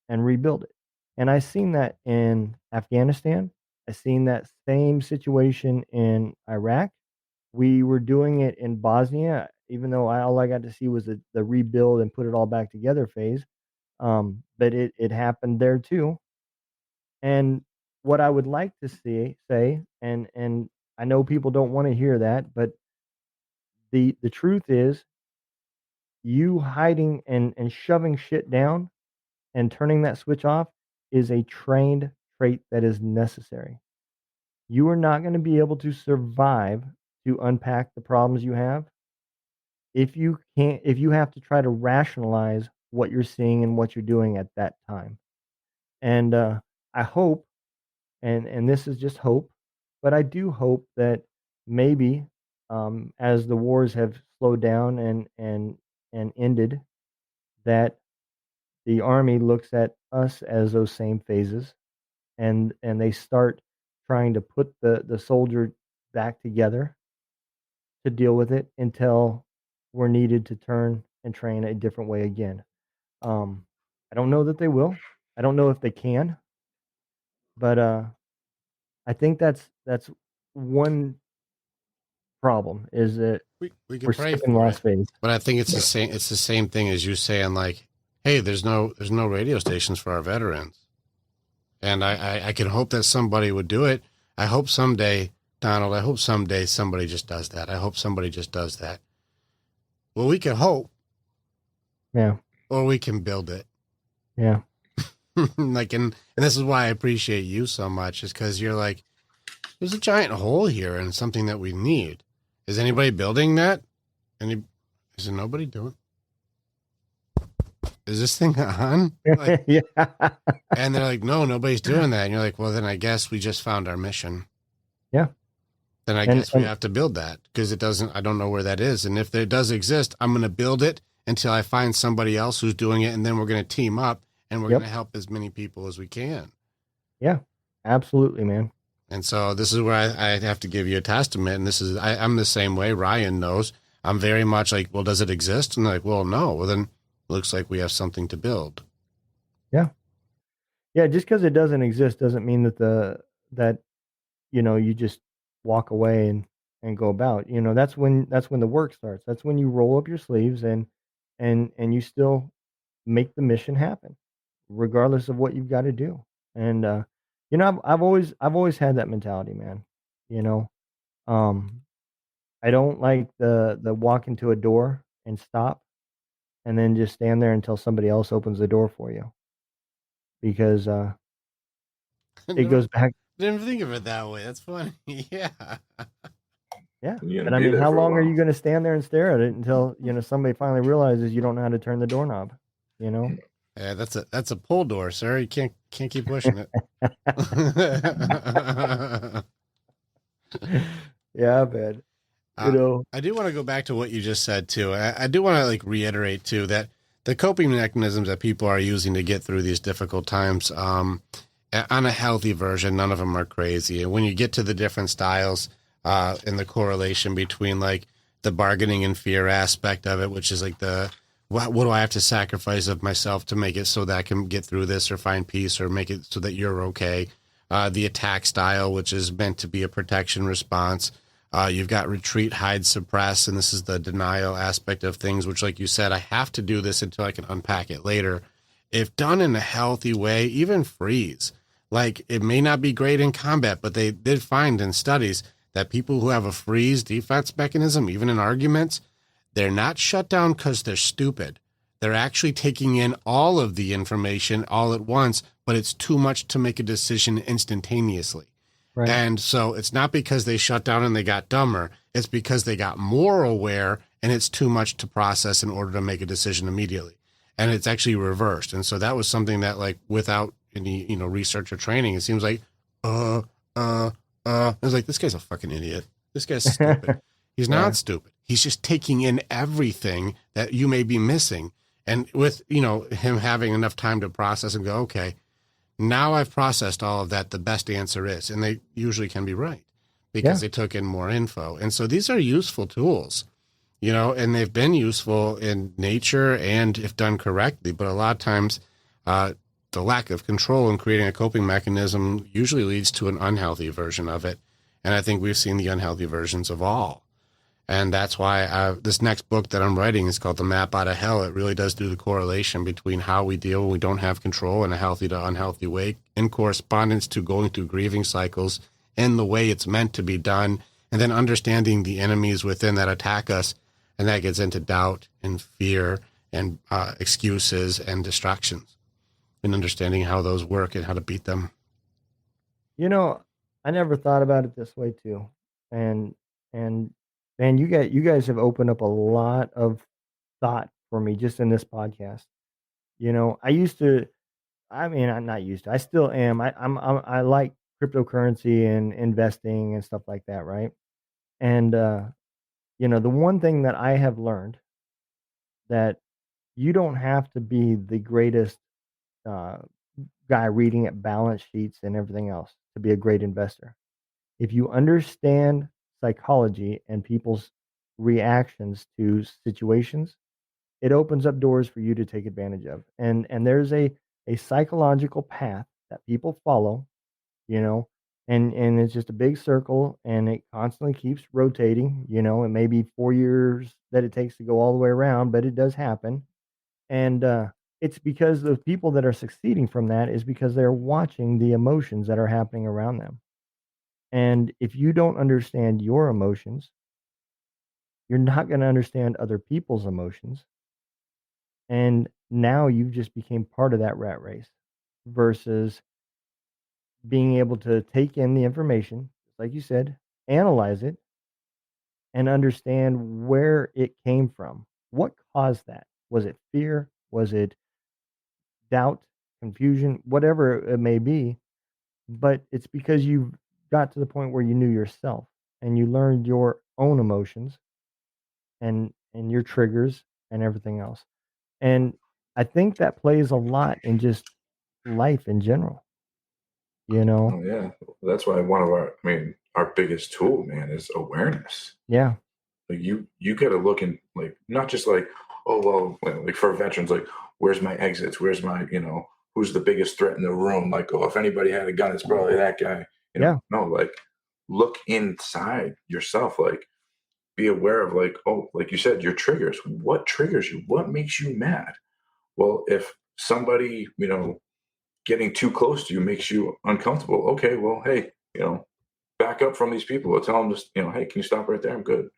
rebuild it. And I've seen that in Afghanistan. I've seen that same situation in Iraq. We were doing it in Bosnia, even though all I got to see was the rebuild and put it all back together phase. But it happened there too. And what I would like to say, and I know people don't want to hear that, but the truth is you hiding and shoving shit down and turning that switch off is a trained trait that is necessary. You are not going to be able to survive to unpack the problems you have if you have to try to rationalize what you're seeing and what you're doing at that time. And I hope, and this is just hope, but I do hope that maybe as the wars have slowed down and ended, that the Army looks at us as those same phases, and they start trying to put the soldier back together to deal with it until we're needed to turn and train a different way again. Um, I don't know that they will. I don't know if they can, but I think that's one problem is that We can we're pray skipping for last it, phase. but I think it's the same. It's the same thing as you saying like, "Hey, there's no radio stations for our veterans," and I can hope that somebody would do it. I hope someday, Donald. I hope someday somebody just does that. I hope somebody just does that. Well, we can hope, Yeah, or we can build it. yeah, Like, and this is why I appreciate you so much, is because you're like, there's a giant hole here and something that we need. Is anybody building that? Is there nobody doing? Is this thing on? Like, yeah, and they're like, no, nobody's doing that. And you're like, well, then I guess we just found our mission. yeah. Then I guess we have to build that because I don't know where that is. And if it does exist, I'm going to build it until I find somebody else who's doing it. And then we're going to team up and we're going to help as many people as we can. Yeah, absolutely, man. And so this is where I have to give you a testament. And this is, I'm the same way. Ryan knows. I'm very much like, well, does it exist? And they're like, well, no. Well, then it looks like we have something to build. Yeah. Yeah, just because it doesn't exist doesn't mean that you just walk away and go about. That's when the work starts. That's when you roll up your sleeves and you still make the mission happen, regardless of what you've got to do. And I've always had that mentality, man. You know, um, I don't like the walk into a door and stop and then just stand there until somebody else opens the door for you because it goes back. Didn't think of it that way. That's funny. Yeah. Yeah. You're But gonna I be mean, there how for a long are while. you going to stand there and stare at it until, somebody finally realizes you don't know how to turn the doorknob, Yeah, that's a pull door, sir. You can't keep pushing it. Yeah, man. I do want to go back to what you just said too. I do want to like reiterate too that the coping mechanisms that people are using to get through these difficult times, on a healthy version, none of them are crazy. And when you get to the different styles, and the correlation between like the bargaining and fear aspect of it, which is like what do I have to sacrifice of myself to make it so that I can get through this or find peace or make it so that you're okay. The attack style, which is meant to be a protection response. You've got retreat, hide, suppress, and this is the denial aspect of things, which, like you said, I have to do this until I can unpack it later. If done in a healthy way, even freeze. Like, it may not be great in combat, but they did find in studies that people who have a freeze defense mechanism, even in arguments, they're not shut down because they're stupid. They're actually taking in all of the information all at once, but it's too much to make a decision instantaneously. Right. And so it's not because they shut down and they got dumber. It's because they got more aware and it's too much to process in order to make a decision immediately. And it's actually reversed. And so that was something that, like, without any, research or training, it seems like, I was like, this guy's a fucking idiot. This guy's stupid. He's not stupid. He's just taking in everything that you may be missing. And with, him having enough time to process and go, okay, now I've processed all of that, the best answer is, and they usually can be right because they took in more info. And so these are useful tools, and they've been useful in nature and if done correctly. But a lot of times, the lack of control in creating a coping mechanism usually leads to an unhealthy version of it. And I think we've seen the unhealthy versions of all. And that's why this next book that I'm writing is called The Map Out of Hell. It really does do the correlation between how we deal when we don't have control in a healthy to unhealthy way, in correspondence to going through grieving cycles in the way it's meant to be done, and then understanding the enemies within that attack us. And that gets into doubt and fear and excuses and distractions, and understanding how those work and how to beat them. I never thought about it this way too. And man, you guys have opened up a lot of thought for me just in this podcast. I used to, I mean, I'm not used to, I still am. I like cryptocurrency and investing and stuff like that, right? And the one thing that I have learned, that you don't have to be the greatest uh, guy reading at balance sheets and everything else to be a great investor. If you understand psychology and people's reactions to situations, it opens up doors for you to take advantage of. And there's a psychological path that people follow, you know, and it's just a big circle, and it constantly keeps rotating. It may be 4 years that it takes to go all the way around, but it does happen. And it's because the people that are succeeding from that is because they're watching the emotions that are happening around them. And if you don't understand your emotions, you're not going to understand other people's emotions. And now you've just became part of that rat race versus being able to take in the information, like you said, analyze it, and understand where it came from. What caused that? Was it fear? Was it doubt, confusion, whatever it may be? But it's because you got to the point where you knew yourself and you learned your own emotions and your triggers and everything else. And I think that plays a lot in just life in general, you know? Oh yeah, that's why one of our biggest tool, man, is awareness. Yeah. Like you got to look in, like, not just like, oh well, like for veterans, like, where's my exits, where's my, who's the biggest threat in the room, like, oh, if anybody had a gun, it's probably that guy. Yeah. No, like, look inside yourself, like, be aware of, like, oh, like you said, your triggers. What triggers you? What makes you mad? Well, if somebody, getting too close to you makes you uncomfortable, okay, well, hey, back up from these people. Or tell them just, hey, can you stop right there? I'm good.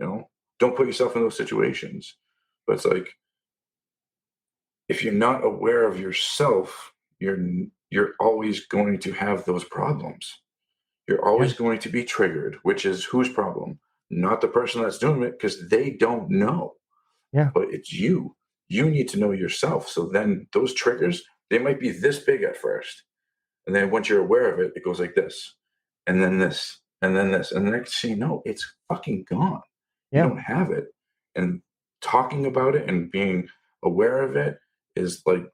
Don't put yourself in those situations. But it's like, if you're not aware of yourself, you're always going to have those problems. You're always Yeah. going to be triggered, which is whose problem? Not the person that's doing it, because they don't know. Yeah. But it's you. You need to know yourself. So then those triggers, they might be this big at first. And then once you're aware of it, it goes like this, and then this, and then this. And the next thing you know, it's fucking gone. You Yeah. don't have it. And talking about it and being aware of it is the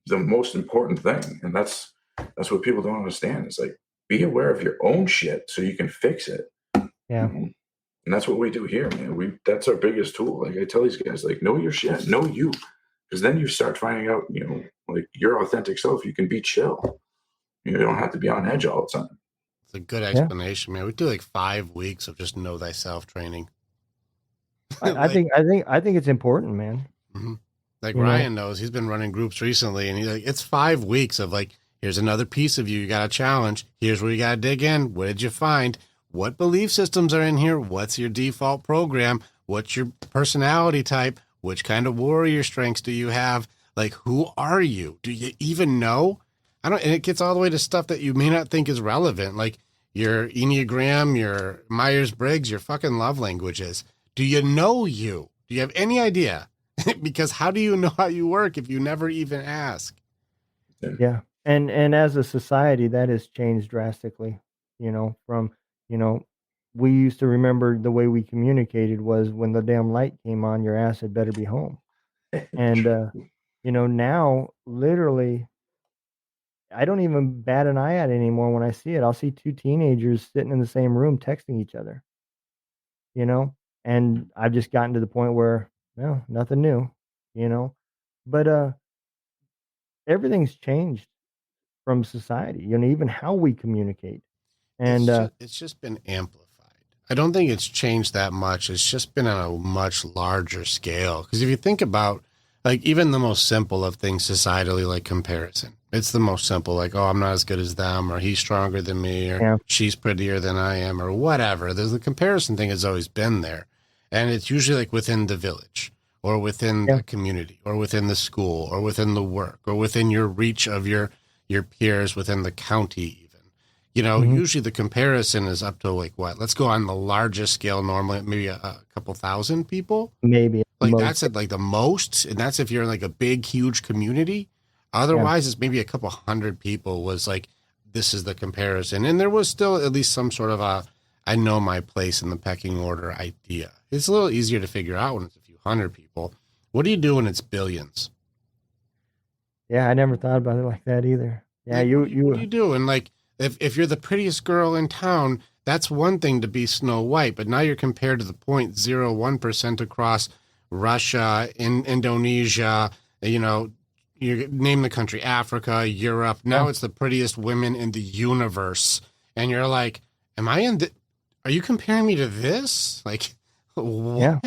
most important thing. And that's what people don't understand. It's like, be aware of your own shit so you can fix it. Yeah. And that's what we do here, man. That's our biggest tool. Like I tell these guys, like, know your shit, know you. Because then you start finding out, like, your authentic self, you can be chill. You don't have to be on edge all the time. It's a good explanation, man. We do like 5 weeks of just know thyself training. I think it's important, man. Mm-hmm. Like Ryan knows, he's been running groups recently, and he's like, it's 5 weeks of like, here's another piece of you got to challenge. Here's where you got to dig in. What did you find? What belief systems are in here? What's your default program? What's your personality type? Which kind of warrior strengths do you have? Like, who are you? Do you even know? And it gets all the way to stuff that you may not think is relevant, like your Enneagram, your Myers-Briggs, your fucking love languages. Do you know you? Do you have any idea? Because how do you know how you work if you never even ask? Yeah. And as a society, that has changed drastically, from, we used to remember the way we communicated was when the damn light came on, your ass had better be home. And, now literally, I don't even bat an eye at it anymore when I see it. I'll see two teenagers sitting in the same room texting each other, and I've just gotten to the point where, well, nothing new, but everything's changed from society, even how we communicate. And it's just been amplified. I don't think it's changed that much. It's just been on a much larger scale. Because if you think about, like, even the most simple of things societally, like comparison, it's the most simple, like, oh, I'm not as good as them, or he's stronger than me, or she's prettier than I am, or whatever. There's the comparison thing has always been there. And it's usually like within the village, or within the community, or within the school, or within the work, or within your reach of your peers within the county. Usually the comparison is up to like what? Let's go on the largest scale. Normally, maybe a couple thousand people. Maybe like that's at like the most, and that's if you're in like a big, huge community. Otherwise, it's maybe a couple hundred people. Was like this is the comparison, and there was still at least some sort of I know my place in the pecking order idea. It's a little easier to figure out when it's a few hundred people. What do you do when it's billions? Yeah, I never thought about it like that either. Yeah, Like, what do you do? And like, if you're the prettiest girl in town, that's one thing to be Snow White, but now you're compared to the 0.01% across Russia, Indonesia, you know, you name the country, Africa, Europe. Now it's the prettiest women in the universe. And you're like, am I in the, are you comparing me to this? Like, what? Yeah.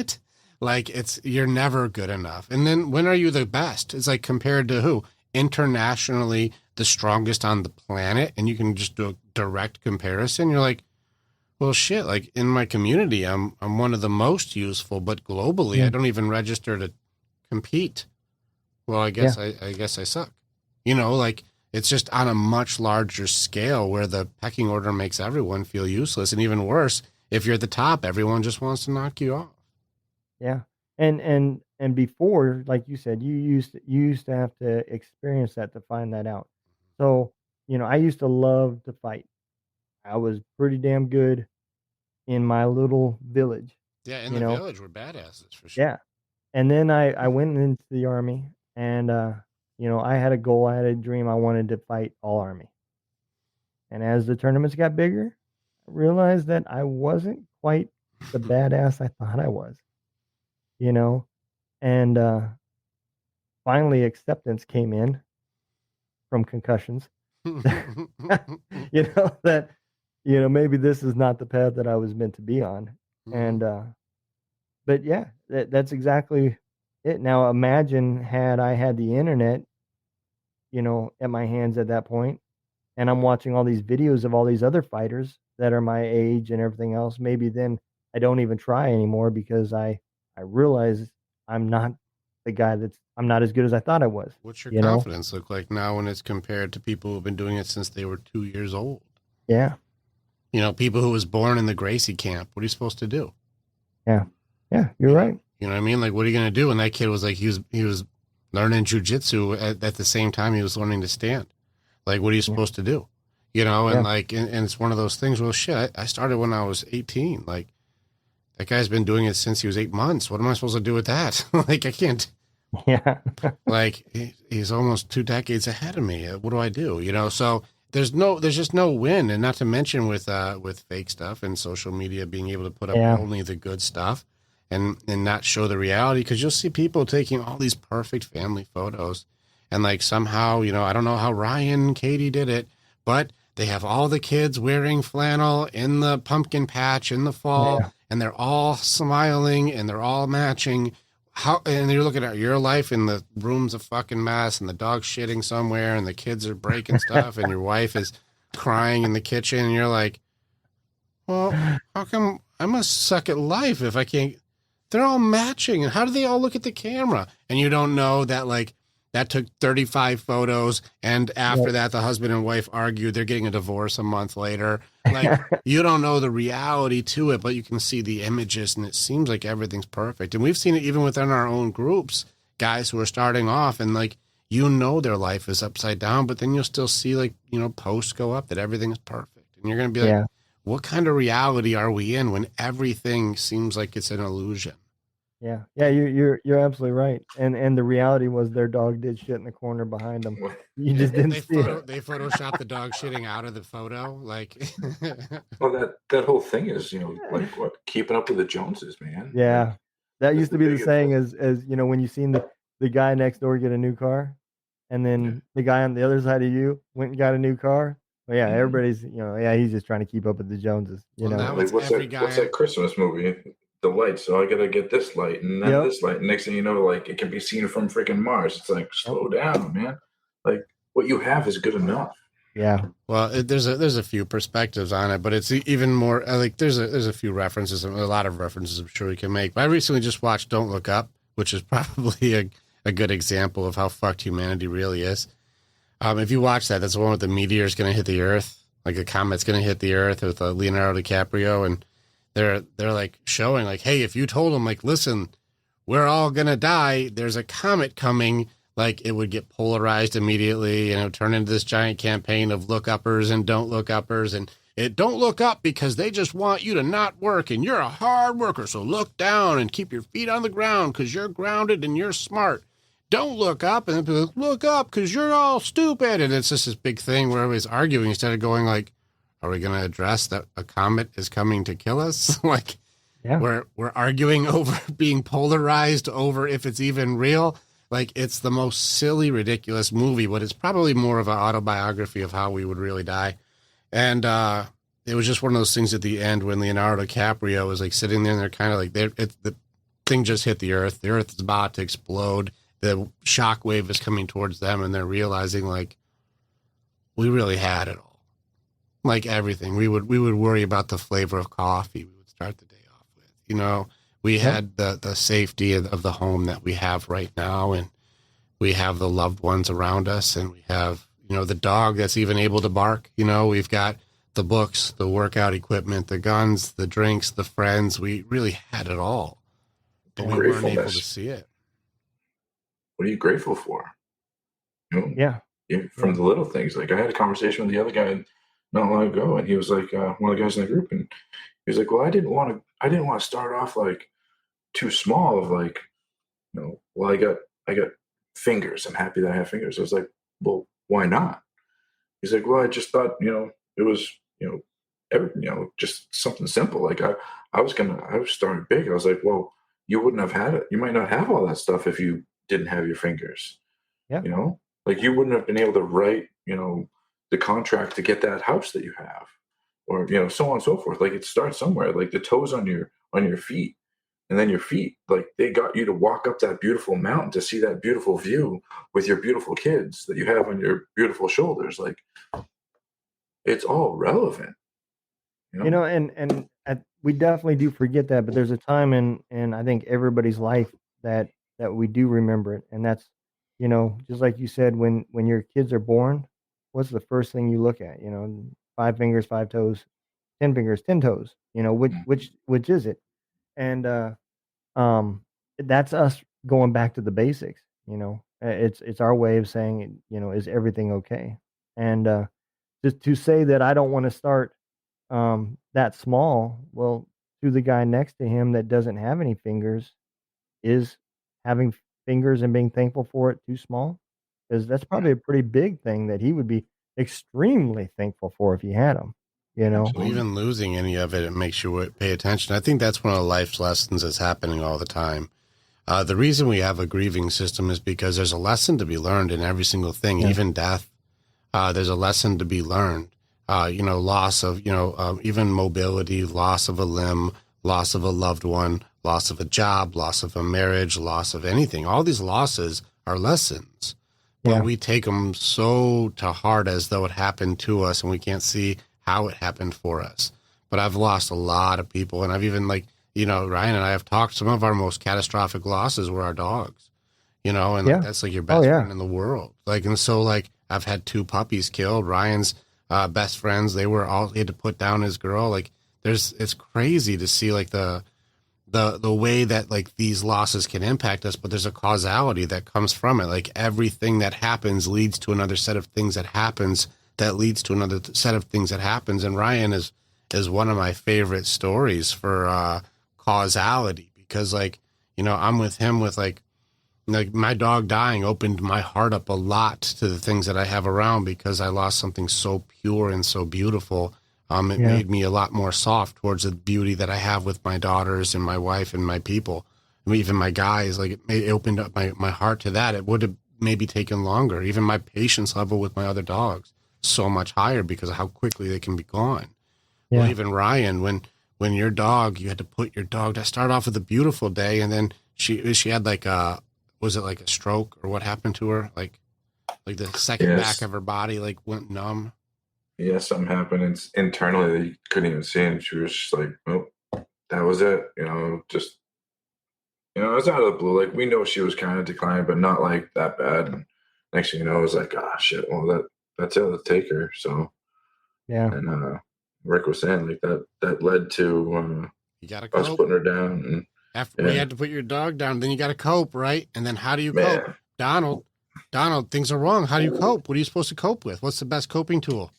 Like, you're never good enough. And then when are you the best? It's like compared to who? Internationally, the strongest on the planet. And you can just do a direct comparison. You're like, well, shit, like in my community, I'm one of the most useful, but globally, I don't even register to compete. Well, I guess I guess I suck. You know, like it's just on a much larger scale where the pecking order makes everyone feel useless. And even worse, if you're at the top, everyone just wants to knock you off. Yeah. And before, like you said, you used to have to experience that to find that out. So, I used to love to fight. I was pretty damn good in my little village. Yeah, in the village, we're badasses for sure. Yeah. And then I went into the army and I had a goal, I had a dream. I wanted to fight all army. And as the tournaments got bigger, I realized that I wasn't quite the badass I thought I was. And finally acceptance came in from concussions. That maybe this is not the path that I was meant to be on. And but yeah, that's exactly it. Now imagine had I had the internet at my hands at that point, and I'm watching all these videos of all these other fighters that are my age and everything else. Maybe then I don't even try anymore because I realize I'm not the guy I'm not as good as I thought I was. What's your confidence look like now when it's compared to people who've been doing it since they were 2 years old? Yeah. People who was born in the Gracie camp. What are you supposed to do? Yeah. Yeah, you're right. You know what I mean? Like, what are you going to do? And that kid was like, he was learning jujitsu at the same time he was learning to stand. Like, what are you supposed to do? And like, and it's one of those things. Well, shit, I started when I was 18. Like, that guy's been doing it since he was 8 months. What am I supposed to do with that? Like, I can't. Yeah. Like, he's almost 2 decades ahead of me. What do I do? So there's just no win. And not to mention with fake stuff and social media being able to put up only the good stuff and not show the reality. Cause you'll see people taking all these perfect family photos and like somehow, I don't know how Ryan and Katie did it, but they have all the kids wearing flannel in the pumpkin patch in the fall. Yeah. And they're all smiling and they're all matching. And you're looking at your life and the room's a fucking mess and the dog's shitting somewhere and the kids are breaking stuff and your wife is crying in the kitchen and you're like, well, how come I must suck at life if I can't? They're all matching. And how do they all look at the camera? And you don't know that like that took 35 photos. And after that, the husband and wife argued. They're getting a divorce a month later. Like, you don't know the reality to it, but you can see the images and it seems like everything's perfect. And we've seen it even within our own groups, guys who are starting off and like, their life is upside down, but then you'll still see like, posts go up that everything is perfect. And you're going to be like, what kind of reality are we in when everything seems like it's an illusion? Yeah. Yeah. You're absolutely right. And the reality was their dog did shit in the corner behind them. You just didn't see it. They photoshopped the dog shitting out of the photo. Like, well, that whole thing is, like what, keeping up with the Joneses, man. Yeah. Like, that used to be the saying as when you seen the guy next door get a new car and then the guy on the other side of you went and got a new car. Well, yeah, everybody's, he's just trying to keep up with the Joneses, Like, what's that Christmas movie? The light, so I gotta get this light and then this light. And next thing you know, like it can be seen from freaking Mars. It's like, slow down, man. Like what you have is good enough. Yeah. Well, there's a few perspectives on it, but it's even more like there's a few references, a lot of references I'm sure we can make. But I recently just watched Don't Look Up, which is probably a good example of how fucked humanity really is. If you watch that, that's the one with the meteor's going to hit the Earth, like a comet's going to hit the Earth with Leonardo DiCaprio, and they're like showing like, hey, if you told them like, listen, we're all going to die, there's a comet coming, like it would get polarized immediately and it would turn into this giant campaign of look uppers and don't look uppers and Don't look up because they just want you to not work, and you're a hard worker. So look down and keep your feet on the ground because you're grounded and you're smart. Don't look up, and people look up because you're all stupid. And it's just this big thing where everybody's arguing instead of going like, are we going to address that a comet is coming to kill us? Like, Yeah. we're arguing over being polarized over if it's even real. Like, it's the most silly, ridiculous movie, but it's probably more of an autobiography of how we would really die. And it was just one of those things at the end when Leonardo DiCaprio was like sitting there and they're kind of like, the thing just hit the earth. The earth is about to explode. The shockwave is coming towards them, and they're realizing like, we really had it all. Like everything. We would worry about the flavor of coffee. We would start the day off with, you know, we had the safety of the home that we have right now. And we have the loved ones around us, and we have, you know, the dog that's even able to bark. You know, we've got the books, the workout equipment, the guns, the drinks, the friends. We really had it all, but we weren't able to see it. What are you grateful for? You know, Yeah. from the little things. Like I had a conversation with the other guy not long ago, and he was like one of the guys in the group, and he was like, "Well, I didn't want to start off like too small. Of like, you know, well, I got fingers. I'm happy that I have fingers." I was like, "Well, why not?" He's like, "Well, I just thought, you know, it was, you know, just something simple. Like I was starting big. I was like, well, you wouldn't have had it. You might not have all that stuff if you didn't have your fingers. Yeah. You know, like you wouldn't have been able to write, you know, the contract to get that house that you have, or, you know, so on and so forth. Like it starts somewhere. Like the toes on your feet, and then your feet, like they got you to walk up that beautiful mountain to see that beautiful view with your beautiful kids that you have on your beautiful shoulders. Like it's all relevant. You know, and we definitely do forget that, but there's a time in I think everybody's life that we do remember it, and that's, you know, just like you said, when your kids are born, what's the first thing you look at? You know, 5 fingers, 5 toes, 10 fingers, 10 toes. You know, which is it? And um, that's us going back to the basics. You know, it's our way of saying, you know, is everything okay? And just to say that I don't want to start that small, well, to the guy next to him that doesn't have any fingers, is having fingers and being thankful for it too small? Because that's probably a pretty big thing that he would be extremely thankful for if he had them, you know? So even losing any of it, it makes you pay attention. I think that's one of the life's lessons that's happening all the time. The reason we have a grieving system is because there's a lesson to be learned in every single thing, even death. There's a lesson to be learned. You know, loss of, you know, even mobility, loss of a limb, loss of a loved one, loss of a job, loss of a marriage, loss of anything. All these losses are lessons, but we take them so to heart as though it happened to us, and we can't see how it happened for us. But I've lost a lot of people, and I've even, like, you know, Ryan and I have talked, some of our most catastrophic losses were our dogs, you know, and like, that's like your best friend in the world. Like, and so like I've had 2 puppies killed. Ryan's best friends, he had to put down his girl. Like it's crazy to see like the way that like these losses can impact us, but there's a causality that comes from it. Like everything that happens leads to another set of things that happens that leads to another set of things that happens. And Ryan is one of my favorite stories for causality, because like, you know, I'm with him with like my dog dying opened my heart up a lot to the things that I have around, because I lost something so pure and so beautiful. It made me a lot more soft towards the beauty that I have with my daughters and my wife and my people, and even my guys. Like it opened up my heart to that. It would have maybe taken longer. Even my patience level with my other dogs so much higher because of how quickly they can be gone. Well, even Ryan, when your dog, you had to put your dog to start off with a beautiful day, and then she had like was it like a stroke or what happened to her? Like the second back of her body like went numb. Yeah, something happened internally that you couldn't even see, and she was just like, "Oh, that was it." You know, just, you know, it's out of the blue. Like we know she was kind of declining, but not like that bad. And next thing you know, it was like, "Ah, shit." Well, that's it. Let's take her. So and Rick was saying like that led to you gotta us cope. putting her down. And after you had to put your dog down, then you got to cope, right? And then how do you cope? Donald, things are wrong. How do you cope? What are you supposed to cope with? What's the best coping tool?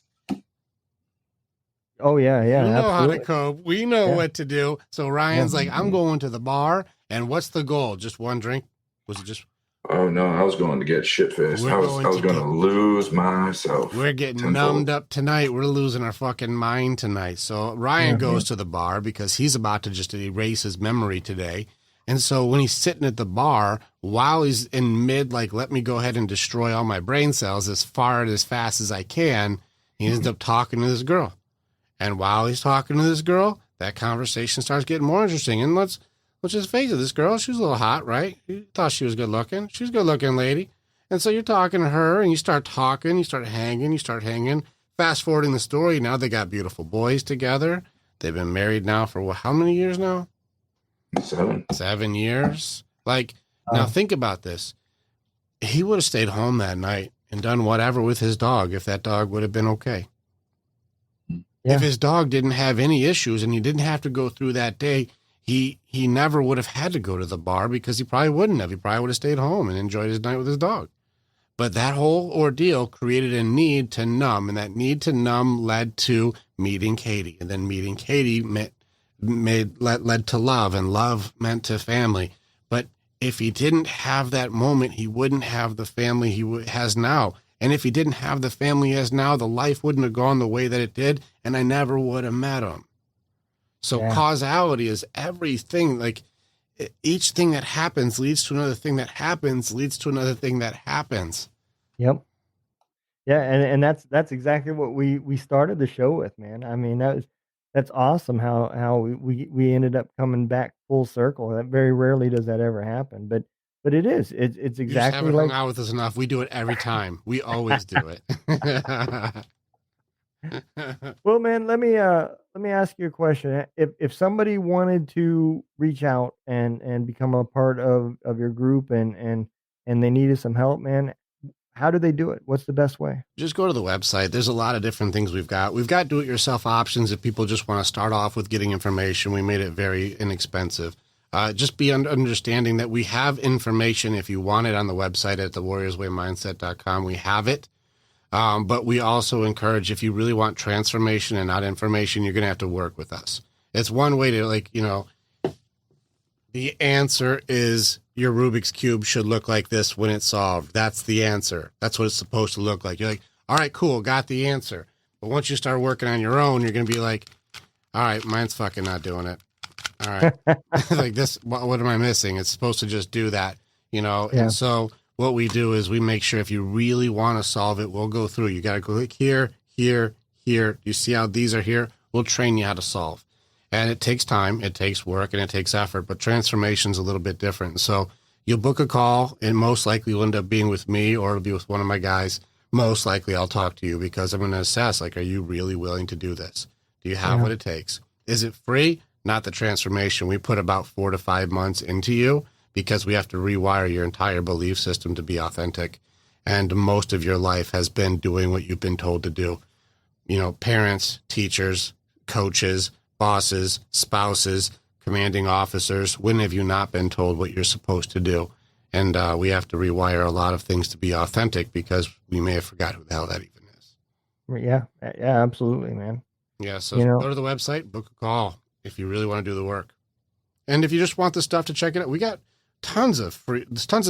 Oh yeah, You yeah, know how to absolutely. cope. We know Yeah. what to do. So Ryan's Yeah. like, I'm going to the bar. And what's the goal? Just one drink? Was it just, Oh no, I was going to get shit faced. we're I was going I to was going to get, lose myself we're getting numbed tenfold. up tonight. We're losing our fucking mind tonight. So Ryan Yeah. goes to the bar because he's about to just erase his memory today. And so when he's sitting at the bar, while he's in mid, like, let me go ahead and destroy all my brain cells as far and as fast as I can, he ends up talking to this girl. And while he's talking to this girl, that conversation starts getting more interesting. And let's just face it, this girl, she was a little hot, right? You thought she was good looking. She's a good looking lady. And so you're talking to her and you start talking, you start hanging. Fast forwarding the story, now they got beautiful boys together. They've been married now for how many years now? 7. 7 years. Like, now think about this. He would have stayed home that night and done whatever with his dog if that dog would have been okay. Yeah. If his dog didn't have any issues and he didn't have to go through that day, he never would have had to go to the bar because he probably wouldn't have. He probably would have stayed home and enjoyed his night with his dog. But that whole ordeal created a need to numb, and that need to numb led to meeting Katie. And then meeting Katie led to love, and love meant to family. But if he didn't have that moment, he wouldn't have the family he has now. And if he didn't have the family he has now, the life wouldn't have gone the way that it did, and I never would have met him. So Yeah. causality is everything. Like, each thing that happens leads to another thing that happens, leads to another thing that happens. Yep. Yeah, and that's exactly what we started the show with, man. I mean, that's awesome how we ended up coming back full circle. That very rarely does that ever happen, but it is. It's You just exactly haven't like hung out with us enough. We do it every time. We always do it. well, man, let me ask you a question. If somebody wanted to reach out and become a part of your group and they needed some help, man, how do they do it? What's the best way? Just go to the website. There's a lot of different things we've got. We've got do-it-yourself options if people just want to start off with getting information. We made it very inexpensive. Just be understanding that we have information if you want it on the website at thewarriorswaymindset.com. We have it. But we also encourage, if you really want transformation and not information, you're going to have to work with us. It's one way to, the answer is your Rubik's Cube should look like this when it's solved. That's the answer. That's what it's supposed to look like. You're like, all right, cool, got the answer. But once you start working on your own, you're going to be like, all right, mine's fucking not doing it. All right. Like this, what am I missing? It's supposed to just do that, Yeah. And so what we do is we make sure if you really want to solve it, we'll go through. You got to click here, here, here. You see how these are here? We'll train you how to solve. And it takes time, it takes work, and it takes effort, but transformation's a little bit different. So you'll book a call, and most likely you'll end up being with me, or it'll be with one of my guys. Most likely I'll talk to you because I'm going to assess, like, are you really willing to do this? Do you have what it takes? Is it free? Not the transformation. We put about 4 to 5 months into you because we have to rewire your entire belief system to be authentic. And most of your life has been doing what you've been told to do. Parents, teachers, coaches, bosses, spouses, commanding officers. When have you not been told what you're supposed to do? And we have to rewire a lot of things to be authentic because we may have forgot who the hell that even is. Yeah, absolutely, man. Yeah, so go to the website, book a call if you really want to do the work. And if you just want the stuff to check it out, we got tons of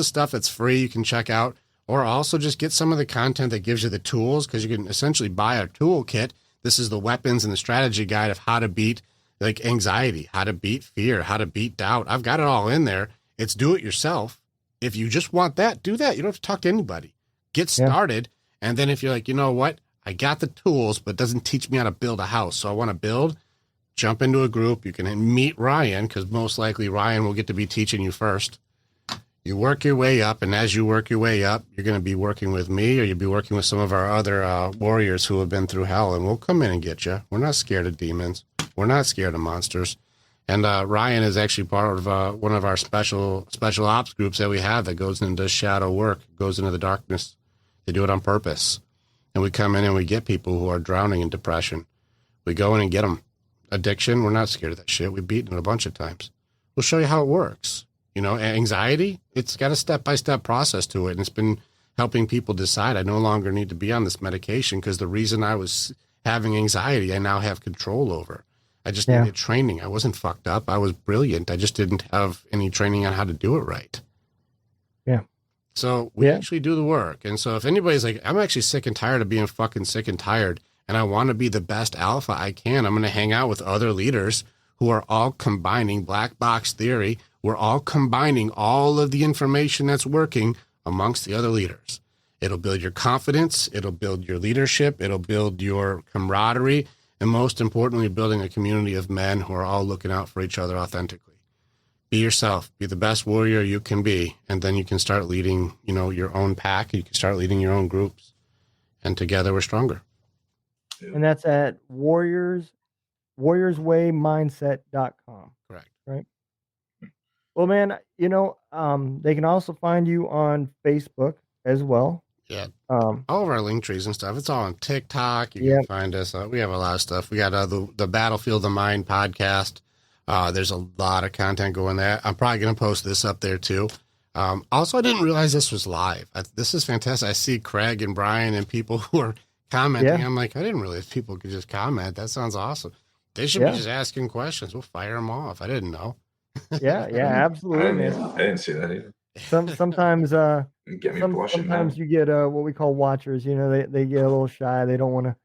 stuff that's free you can check out, or also just get some of the content that gives you the tools, because you can essentially buy our toolkit. This is the weapons and the strategy guide of how to beat anxiety, how to beat fear, how to beat doubt. I've got it all in there. It's do it yourself. If you just want that, do that. You don't have to talk to anybody. Get started. And then if you're like, you know what, I got the tools, but it doesn't teach me how to build a house. So I want to build, jump into a group. You can meet Ryan, because most likely Ryan will get to be teaching you first. You work your way up, and as you work your way up, you're going to be working with me, or you'll be working with some of our other warriors who have been through hell, and we'll come in and get you. We're not scared of demons. We're not scared of monsters. And Ryan is actually part of one of our special ops groups that we have that goes into shadow work, goes into the darkness. They do it on purpose. And we come in and we get people who are drowning in depression. We go in and get them. Addiction, we're not scared of that shit. We've beaten it a bunch of times. We'll show you how it works. Anxiety, it's got a step-by-step process to it. And it's been helping people decide I no longer need to be on this medication, because the reason I was having anxiety, I now have control over. I just needed training. I wasn't fucked up. I was brilliant. I just didn't have any training on how to do it right. Yeah. So we actually do the work. And so if anybody's like, I'm actually sick and tired of being fucking sick and tired, and I want to be the best alpha I can, I'm going to hang out with other leaders who are all combining black box theory. We're all combining all of the information that's working amongst the other leaders. It'll build your confidence. It'll build your leadership. It'll build your camaraderie. And most importantly, building a community of men who are all looking out for each other authentically. Be yourself. Be the best warrior you can be. And then you can start leading, your own pack. You can start leading your own groups. And together we're stronger. And that's at warriorswaymindset.com. Correct. Right. Well, man, they can also find you on Facebook as well. Yeah. All of our link trees and stuff. It's all on TikTok. You can find us. We have a lot of stuff. We got the Battlefield of Mind podcast. There's a lot of content going there. I'm probably going to post this up there too. Also, I didn't realize this was live. This is fantastic. I see Craig and Brian and people who are commenting. I'm like, I didn't realize people could just comment. That sounds awesome. They should be just asking questions. We'll fire them off. I didn't know. Yeah, absolutely, man. I didn't see that either. Sometimes get me blushing. Sometimes you get what we call watchers. They get a little shy. They don't want to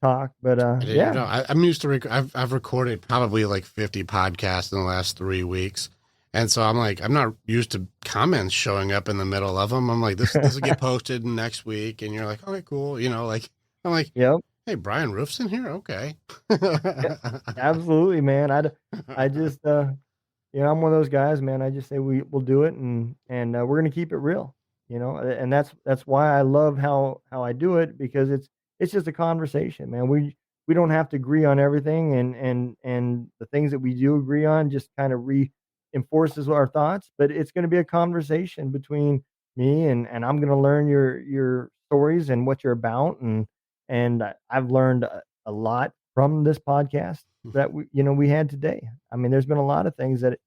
talk. But I'm used to. I've recorded probably like 50 podcasts in the last 3 weeks, and so I'm like, I'm not used to comments showing up in the middle of them. I'm like, this will get posted next week, and you're like, okay, cool. I'm like, yep. Hey, Brian Roof's in here. Okay. Absolutely, man. I just. I'm one of those guys, man. I just say we'll do it, and we're gonna keep it real, and that's why I love how I do it, because it's just a conversation, man. We don't have to agree on everything, and the things that we do agree on just kind of reinforces our thoughts. But it's going to be a conversation between me and I'm going to learn your stories and what you're about, and I've learned a lot from this podcast that we had today. I mean, there's been a lot of things that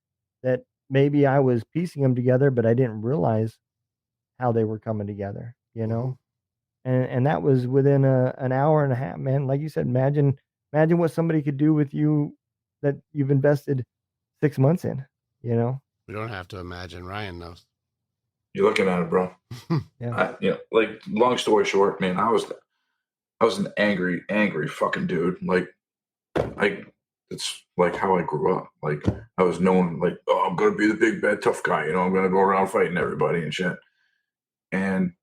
maybe I was piecing them together, but I didn't realize how they were coming together, and that was within an hour and a half, man. Like you said, imagine what somebody could do with you that you've invested 6 months in, We don't have to imagine. Ryan knows. You're looking at it, bro. Yeah. Long story short, man, I was an angry fucking dude. It's like how I grew up. Like, I was known like, oh, I'm going to be the big, bad, tough guy. I'm going to go around fighting everybody and shit. And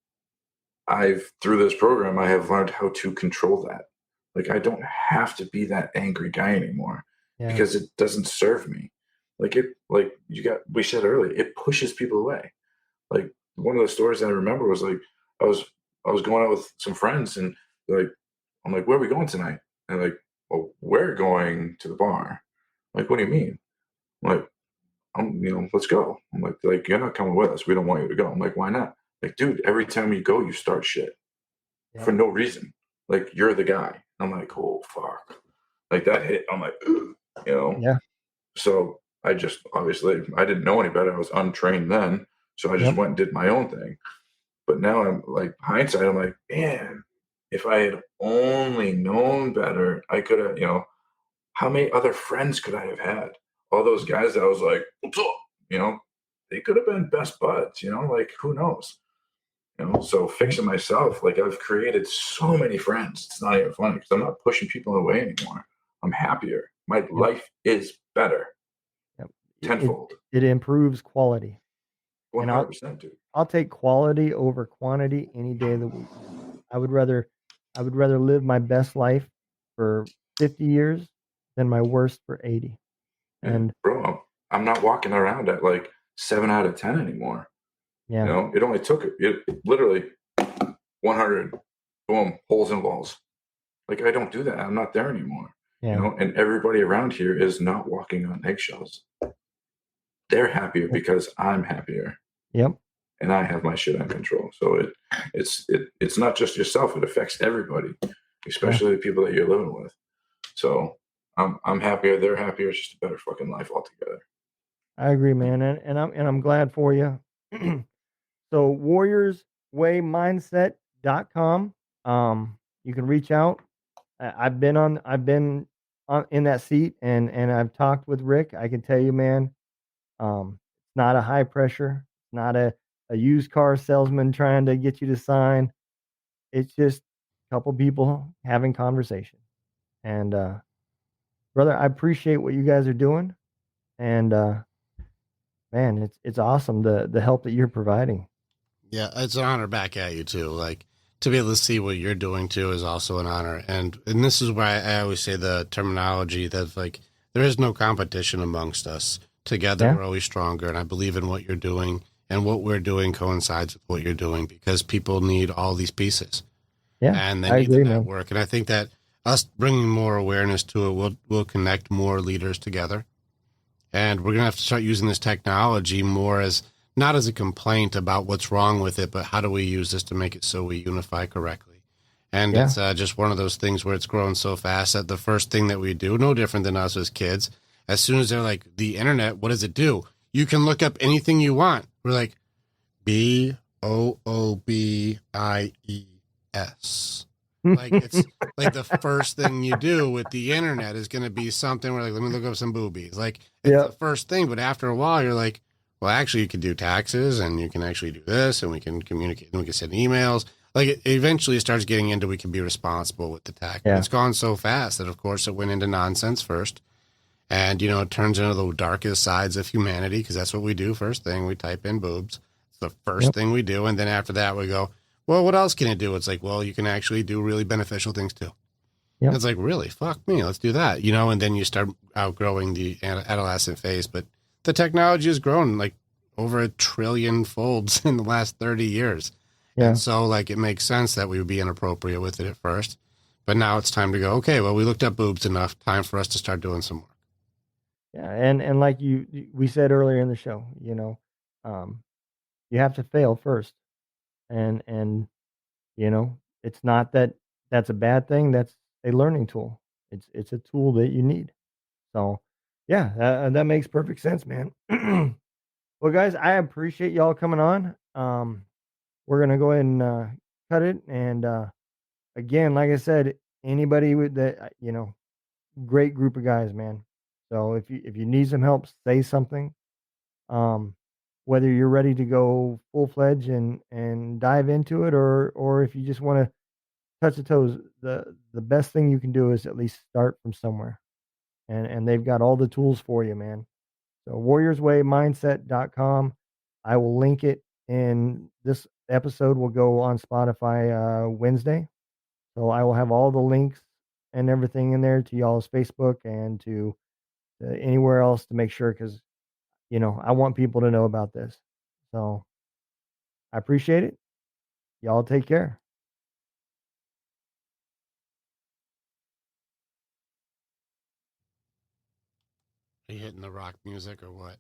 through this program, I have learned how to control that. Like, I don't have to be that angry guy anymore because it doesn't serve me. We said earlier, it pushes people away. Like, one of the stories I remember was like, I was going out with some friends, and I'm like, where are we going tonight? And like, well, we're going to the bar. I'm like, what do you mean? I'm like, let's go. I'm like, you're not coming with us. We don't want you to go. I'm like, why not? Like, dude, every time you go, you start shit for no reason. Like, you're the guy. I'm like, oh, fuck. Like, that hit. I'm like, Yeah. So I just, obviously, I didn't know any better. I was untrained then. So I just went and did my own thing. But now I'm like, hindsight, I'm like, man, if I had only known better, I could have, how many other friends could I have had? All those guys that I was like, what's up? They could have been best buds, like, who knows? So fixing myself, like, I've created so many friends. It's not even funny because I'm not pushing people away anymore. I'm happier. My life is better. Tenfold. It improves quality. 100%, dude. I'll take quality over quantity any day of the week. I would rather live my best life for 50 years than my worst for 80. And bro, I'm not walking around at like 7 out of 10 anymore. Yeah. It only took it literally 100, boom, holes and walls. Like, I don't do that. I'm not there anymore. Yeah. And everybody around here is not walking on eggshells. They're happier because I'm happier. Yep. And I have my shit on control. So it's not just yourself. It affects everybody, especially the people that you're living with. So I'm happier. They're happier. It's just a better fucking life altogether. I agree, man. And I'm glad for you. So warriorswaymindset.com. You can reach out. I've been in that seat, and I've talked with Rick. I can tell you, man, it's not a high pressure, it's not a used car salesman trying to get you to sign. It's just a couple people having conversation. And brother, I appreciate what you guys are doing. And man, it's awesome the help that you're providing. Yeah, it's an honor back at you too. Like to be able to see what you're doing too is also an honor. And this is why I always say the terminology that like there is no competition amongst us. Together Yeah. we're always stronger. And I believe in what you're doing, and what we're doing coincides with what you're doing because people need all these pieces. Yeah, And they I need agree, the man. network. And I think that us bringing more awareness to it will connect more leaders together. And we're going to have to start using this technology more as not as a complaint about what's wrong with it, but how do we use this to make it so we unify correctly? And Yeah. it's just one of those things where it's growing so fast that the first thing that we do, no different than us as kids, as soon as they're like, the internet, what does it do? You can look up anything you want. We're like, BOOBIES. Like it's like the first thing you do with the internet is going to be something where like, let me look up some boobies. Like it's Yeah. the first thing, but after a while you're like, well, actually you can do taxes and you can actually do this and we can communicate and we can send emails. Like it eventually starts getting into, we can be responsible with the tech. Yeah. It's gone so fast that of course it went into nonsense first. And, you know, it turns into the darkest sides of humanity because that's what we do. First thing we type in boobs. It's the first thing we do. And then after that we go, well, what else can it do? It's like, well, you can actually do really beneficial things too. Yep. It's like, really? Fuck me. Let's do that. You know, and then you start outgrowing the adolescent phase. But the technology has grown like over 1 trillion folds in the last 30 years. Yeah. And so like, it makes sense that we would be inappropriate with it at first. But now it's time to go, okay, well, we looked up boobs enough. Time for us to start doing some work. Yeah. And like we said earlier in the show, you know, you have to fail first. And you know, it's not that that's a bad thing. That's a learning tool. It's a tool that you need. So, yeah, that makes perfect sense, man. Well, guys, I appreciate y'all coming on. We're gonna go ahead and cut it. And again, like I said, anybody with that, you know, great group of guys, man. So if you need some help, say something. Um, whether you're ready to go full fledged and dive into it, or if you just want to touch the toes, the best thing you can do is at least start from somewhere. And they've got all the tools for you, man. So warriorswaymindset.com. I will link it in this episode will go on Spotify Wednesday. So I will have all the links and everything in there to y'all's Facebook and to anywhere else to make sure, because you know I want people to know about this. So I appreciate it. Y'all take care. Are you hitting the rock music or what?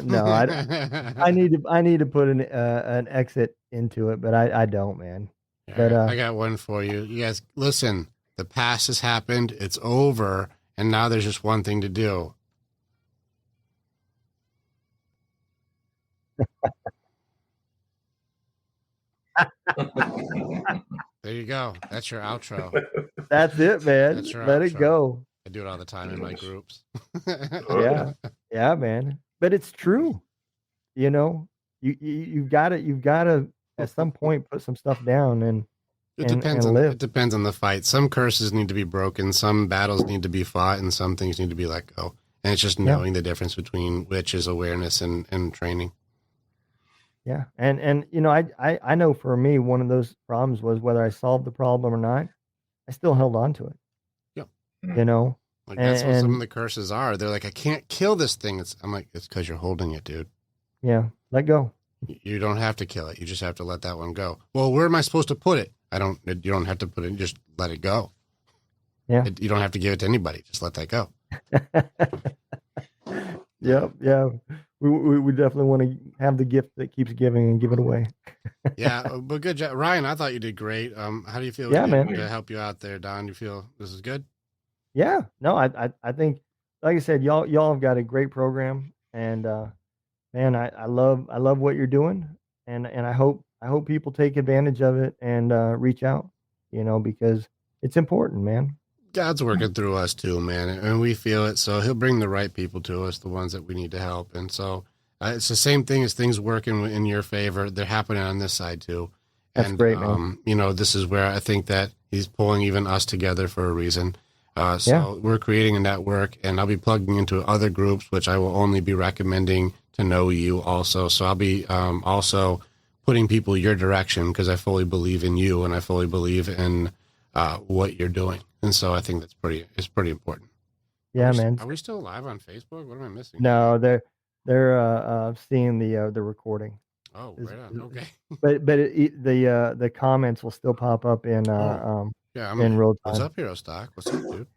No, I need to put an exit into it, but I don't, man. But I got one for you. You guys, listen, the past has happened. It's over. And now there's just one thing to do. There you go. That's your outro. that's it, man. That's your Let it outro. go. I do it all the time in my groups. Yeah, yeah, man. But it's true. You know, you've got to at some point put some stuff down and live. It depends on the fight. Some curses need to be broken, some battles need to be fought, and some things need to be let go. And it's just knowing the difference between which is awareness and training. Yeah. And you know, I know for me one of those problems was whether I solved the problem or not, I still held on to it. Yeah. You know? Like that's what some of the curses are. They're like, I can't kill this thing. I'm like, it's because you're holding it, dude. Yeah. Let go. You don't have to kill it. You just have to let that one go. Well, where am I supposed to put it? You don't have to put it, just let it go. Yeah. You don't have to give it to anybody. Just let that go. Yep. Yeah. We definitely want to have the gift that keeps giving and give it away. Yeah. But good job. Ryan, I thought you did great. How do you feel? Yeah, man. To help you out there, Don, you feel this is good? Yeah. No, I think, like I said, y'all have got a great program, and man, I love what you're doing, and I hope people take advantage of it and reach out, you know, because it's important, man. God's working through us too, man, and we feel it. So He'll bring the right people to us, the ones that we need to help. And so it's the same thing as things working in your favor. They're happening on this side too. That's And great, man. this is where I think that He's pulling even us together for a reason. So we're creating a network, and I'll be plugging into other groups, which I will only be recommending to know you also. So I'll be also putting people your direction because I fully believe in you, and I fully believe in what you're doing. And so I think it's pretty important. Yeah, man. Are we still live on Facebook? What am I missing? No, they're seeing the recording. Oh, right on. Okay. But the comments will still pop up in in real time. What's up, Hero Stock? What's up, dude?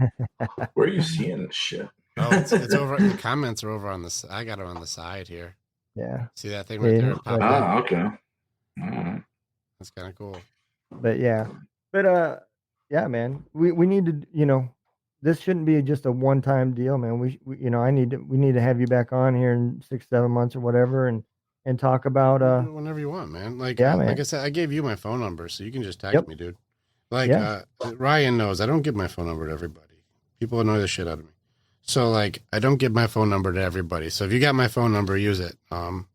Where are you seeing this shit? Oh, it's over. The comments are over on the. I got them on the side here. Yeah. See that thing right there? Okay. That's kind of cool. But yeah, man, we need to, this shouldn't be just a one-time deal, man. We we need to have you back on here in 6-7 months or whatever, and talk about whenever you want, man. Like man. Like I said, I gave you my phone number, so you can just text me, dude. Like Ryan knows, I don't give my phone number to everybody. People annoy the shit out of me. So like, I don't give my phone number to everybody. So if you got my phone number, use it. And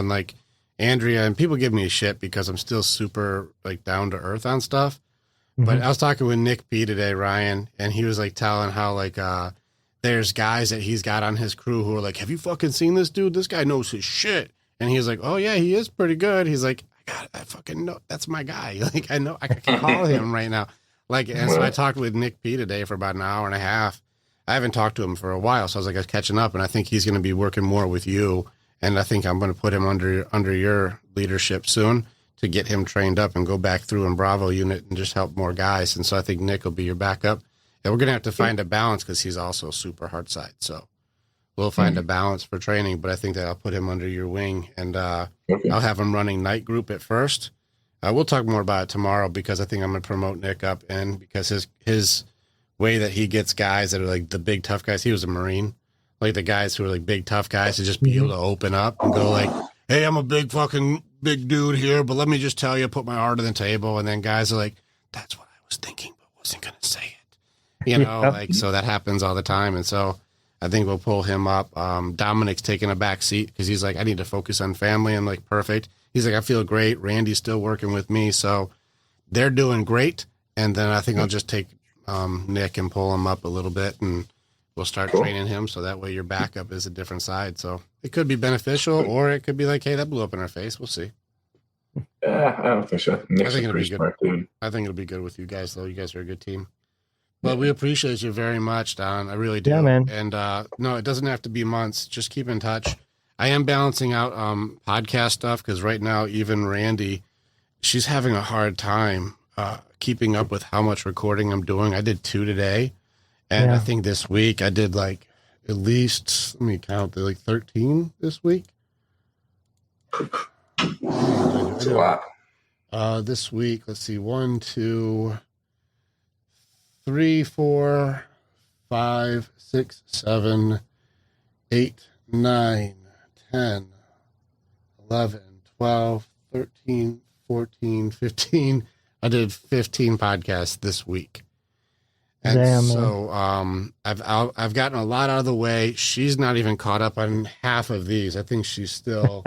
like Andrea, and people give me shit because I'm still super like down to earth on stuff. But I was talking with Nick P today, Ryan, and he was like telling how like there's guys that he's got on his crew who are like, have you fucking seen this dude? This guy knows his shit. And he's like, oh yeah, he is pretty good. He's like, I fucking know, that's my guy. Like I know I can call him right now. Like, and so I talked with Nick P today for about an hour and a half. I haven't talked to him for a while, so I was like, I was catching up, and I think he's going to be working more with you. And I think I'm going to put him under your leadership soon to get him trained up and go back through in Bravo unit and just help more guys. And so I think Nick will be your backup. And we're going to have to find a balance because he's also super hard side. So we'll find a balance for training, but I think that I'll put him under your wing, and I'll have him running night group at first. We'll talk more about it tomorrow because I think I'm going to promote Nick up, and because his way that he gets guys that are like the big tough guys. He was a Marine, like the guys who are like big tough guys to just be able to open up and go like, hey, I'm a big dude here, but let me just tell you, put my heart on the table. And then guys are like, that's what I was thinking, but wasn't going to say it. Like, so that happens all the time. And so I think we'll pull him up. Dominic's taking a back seat because he's like, I need to focus on family. I'm like, perfect. He's like, I feel great. Randy's still working with me. So they're doing great. And then I think I'll just take Nick and pull him up a little bit, and we'll start training him. So that way your backup is a different side. So it could be beneficial, or it could be like, hey, that blew up in our face. We'll see. Yeah, I don't think so. Nick's I think it'll be smart, dude. I think it'll be good with you guys, though. You guys are a good team. But we appreciate you very much, Don. I really do. Yeah, man. And no, it doesn't have to be months. Just keep in touch. I am balancing out podcast stuff because right now, even Randy, she's having a hard time keeping up with how much recording I'm doing. I did 2 today. And I think this week I did like at least, let me count, like 13 this week. That's a lot. This week, let's see, 1, 2, 3, 4, 5, 6, 7, 8, 9, 10, 11, 12, 13, 14, 15. I did 15 podcasts this week. And damn, so I've gotten a lot out of the way. She's not even caught up on half of these. I think she's still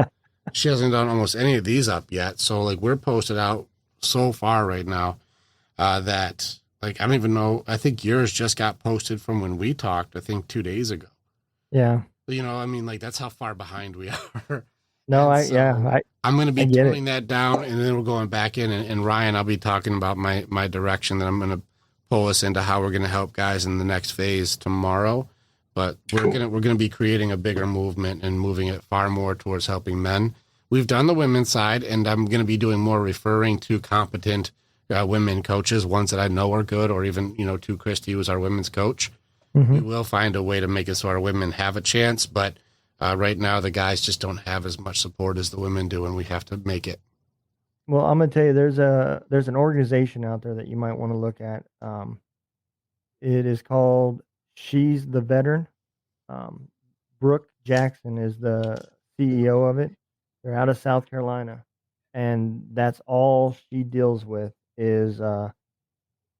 she hasn't done almost any of these up yet. So like we're posted out so far right now that like I don't even know. I think yours just got posted from when we talked, I think 2 days ago. Yeah. I mean, like that's how far behind we are. No, I'm going to be toning that down, and then we're going back in. And Ryan, I'll be talking about my direction that I'm going to pull us into how we're going to help guys in the next phase tomorrow. But we're going to be creating a bigger movement and moving it far more towards helping men. We've done the women's side, and I'm going to be doing more referring to competent women coaches, ones that I know are good, or even to Christy, who's our women's coach. We will find a way to make it so our women have a chance, but right now the guys just don't have as much support as the women do, and we have to make it. Well, I'm gonna tell you, there's an organization out there that you might want to look at. It is called She's the Veteran. Brooke Jackson is the CEO of it. They're out of South Carolina, and that's all she deals with is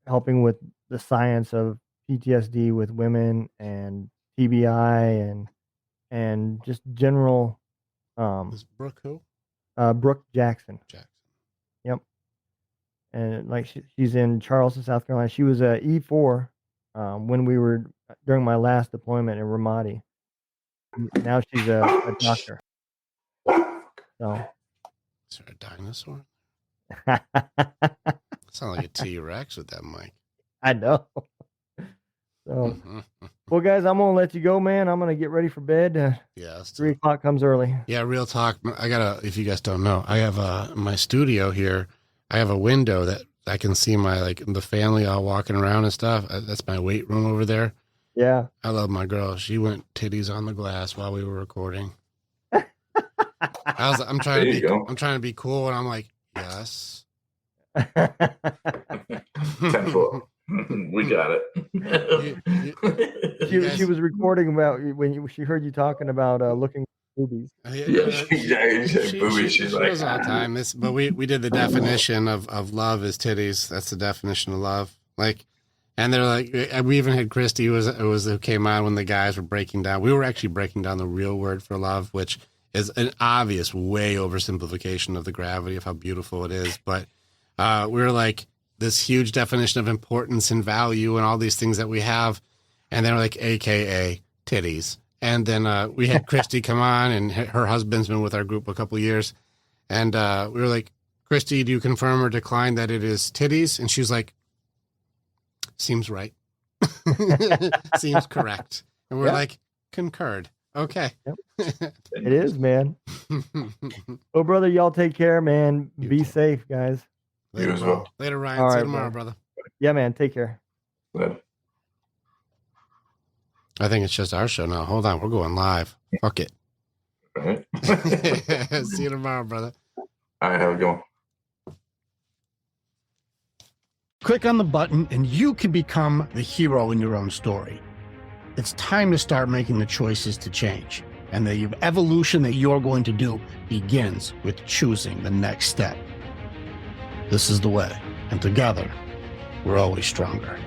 helping with the science of PTSD with women and TBI and just general Is Brooke who? Brooke Jackson. Jackson. Yep. And like she's in Charleston, South Carolina. She was a E4 when we were during my last deployment in Ramadi. Now she's a doctor. So. Is there a dinosaur? Sound like a T-Rex with that mic. I know. So, well, guys, I'm gonna let you go, man. I'm gonna get ready for bed. Yeah, 3 o'clock comes early. Yeah, real talk. If you guys don't know, I have my studio here. I have a window that I can see the family all walking around and stuff. That's my weight room over there. Yeah. I love my girl. She went titties on the glass while we were recording. I'm trying to be cool, and I'm like, yes. 10-4. We got it. She was recording about when she heard you talking about looking at boobies. Boobies. She's like, all the time. But we did the definition of love is titties. That's the definition of love. And they're like, we even had Christy who came on when the guys were breaking down. We were actually breaking down the real word for love, which is an obvious way oversimplification of the gravity of how beautiful it is. But we were like, this huge definition of importance and value and all these things that we have. And then we're like, AKA titties. And then we had Christy come on, and her husband's been with our group a couple of years. And we were like, Christy, do you confirm or decline that it is titties? And she's like, seems right. Seems correct. And we're like, concurred. Okay. Yep. It is, man. Well, brother, y'all take care, man. Be safe, guys. Later, well. Later, Ryan. All See right, you tomorrow, brother. Yeah, man. Take care. Good. I think it's just our show now. Hold on. We're going live. Fuck it. All right. See you tomorrow, brother. All right, have a good one. Click on the button and you can become the hero in your own story. It's time to start making the choices to change. And the evolution that you're going to do begins with choosing the next step. This is the way. And together, we're always stronger.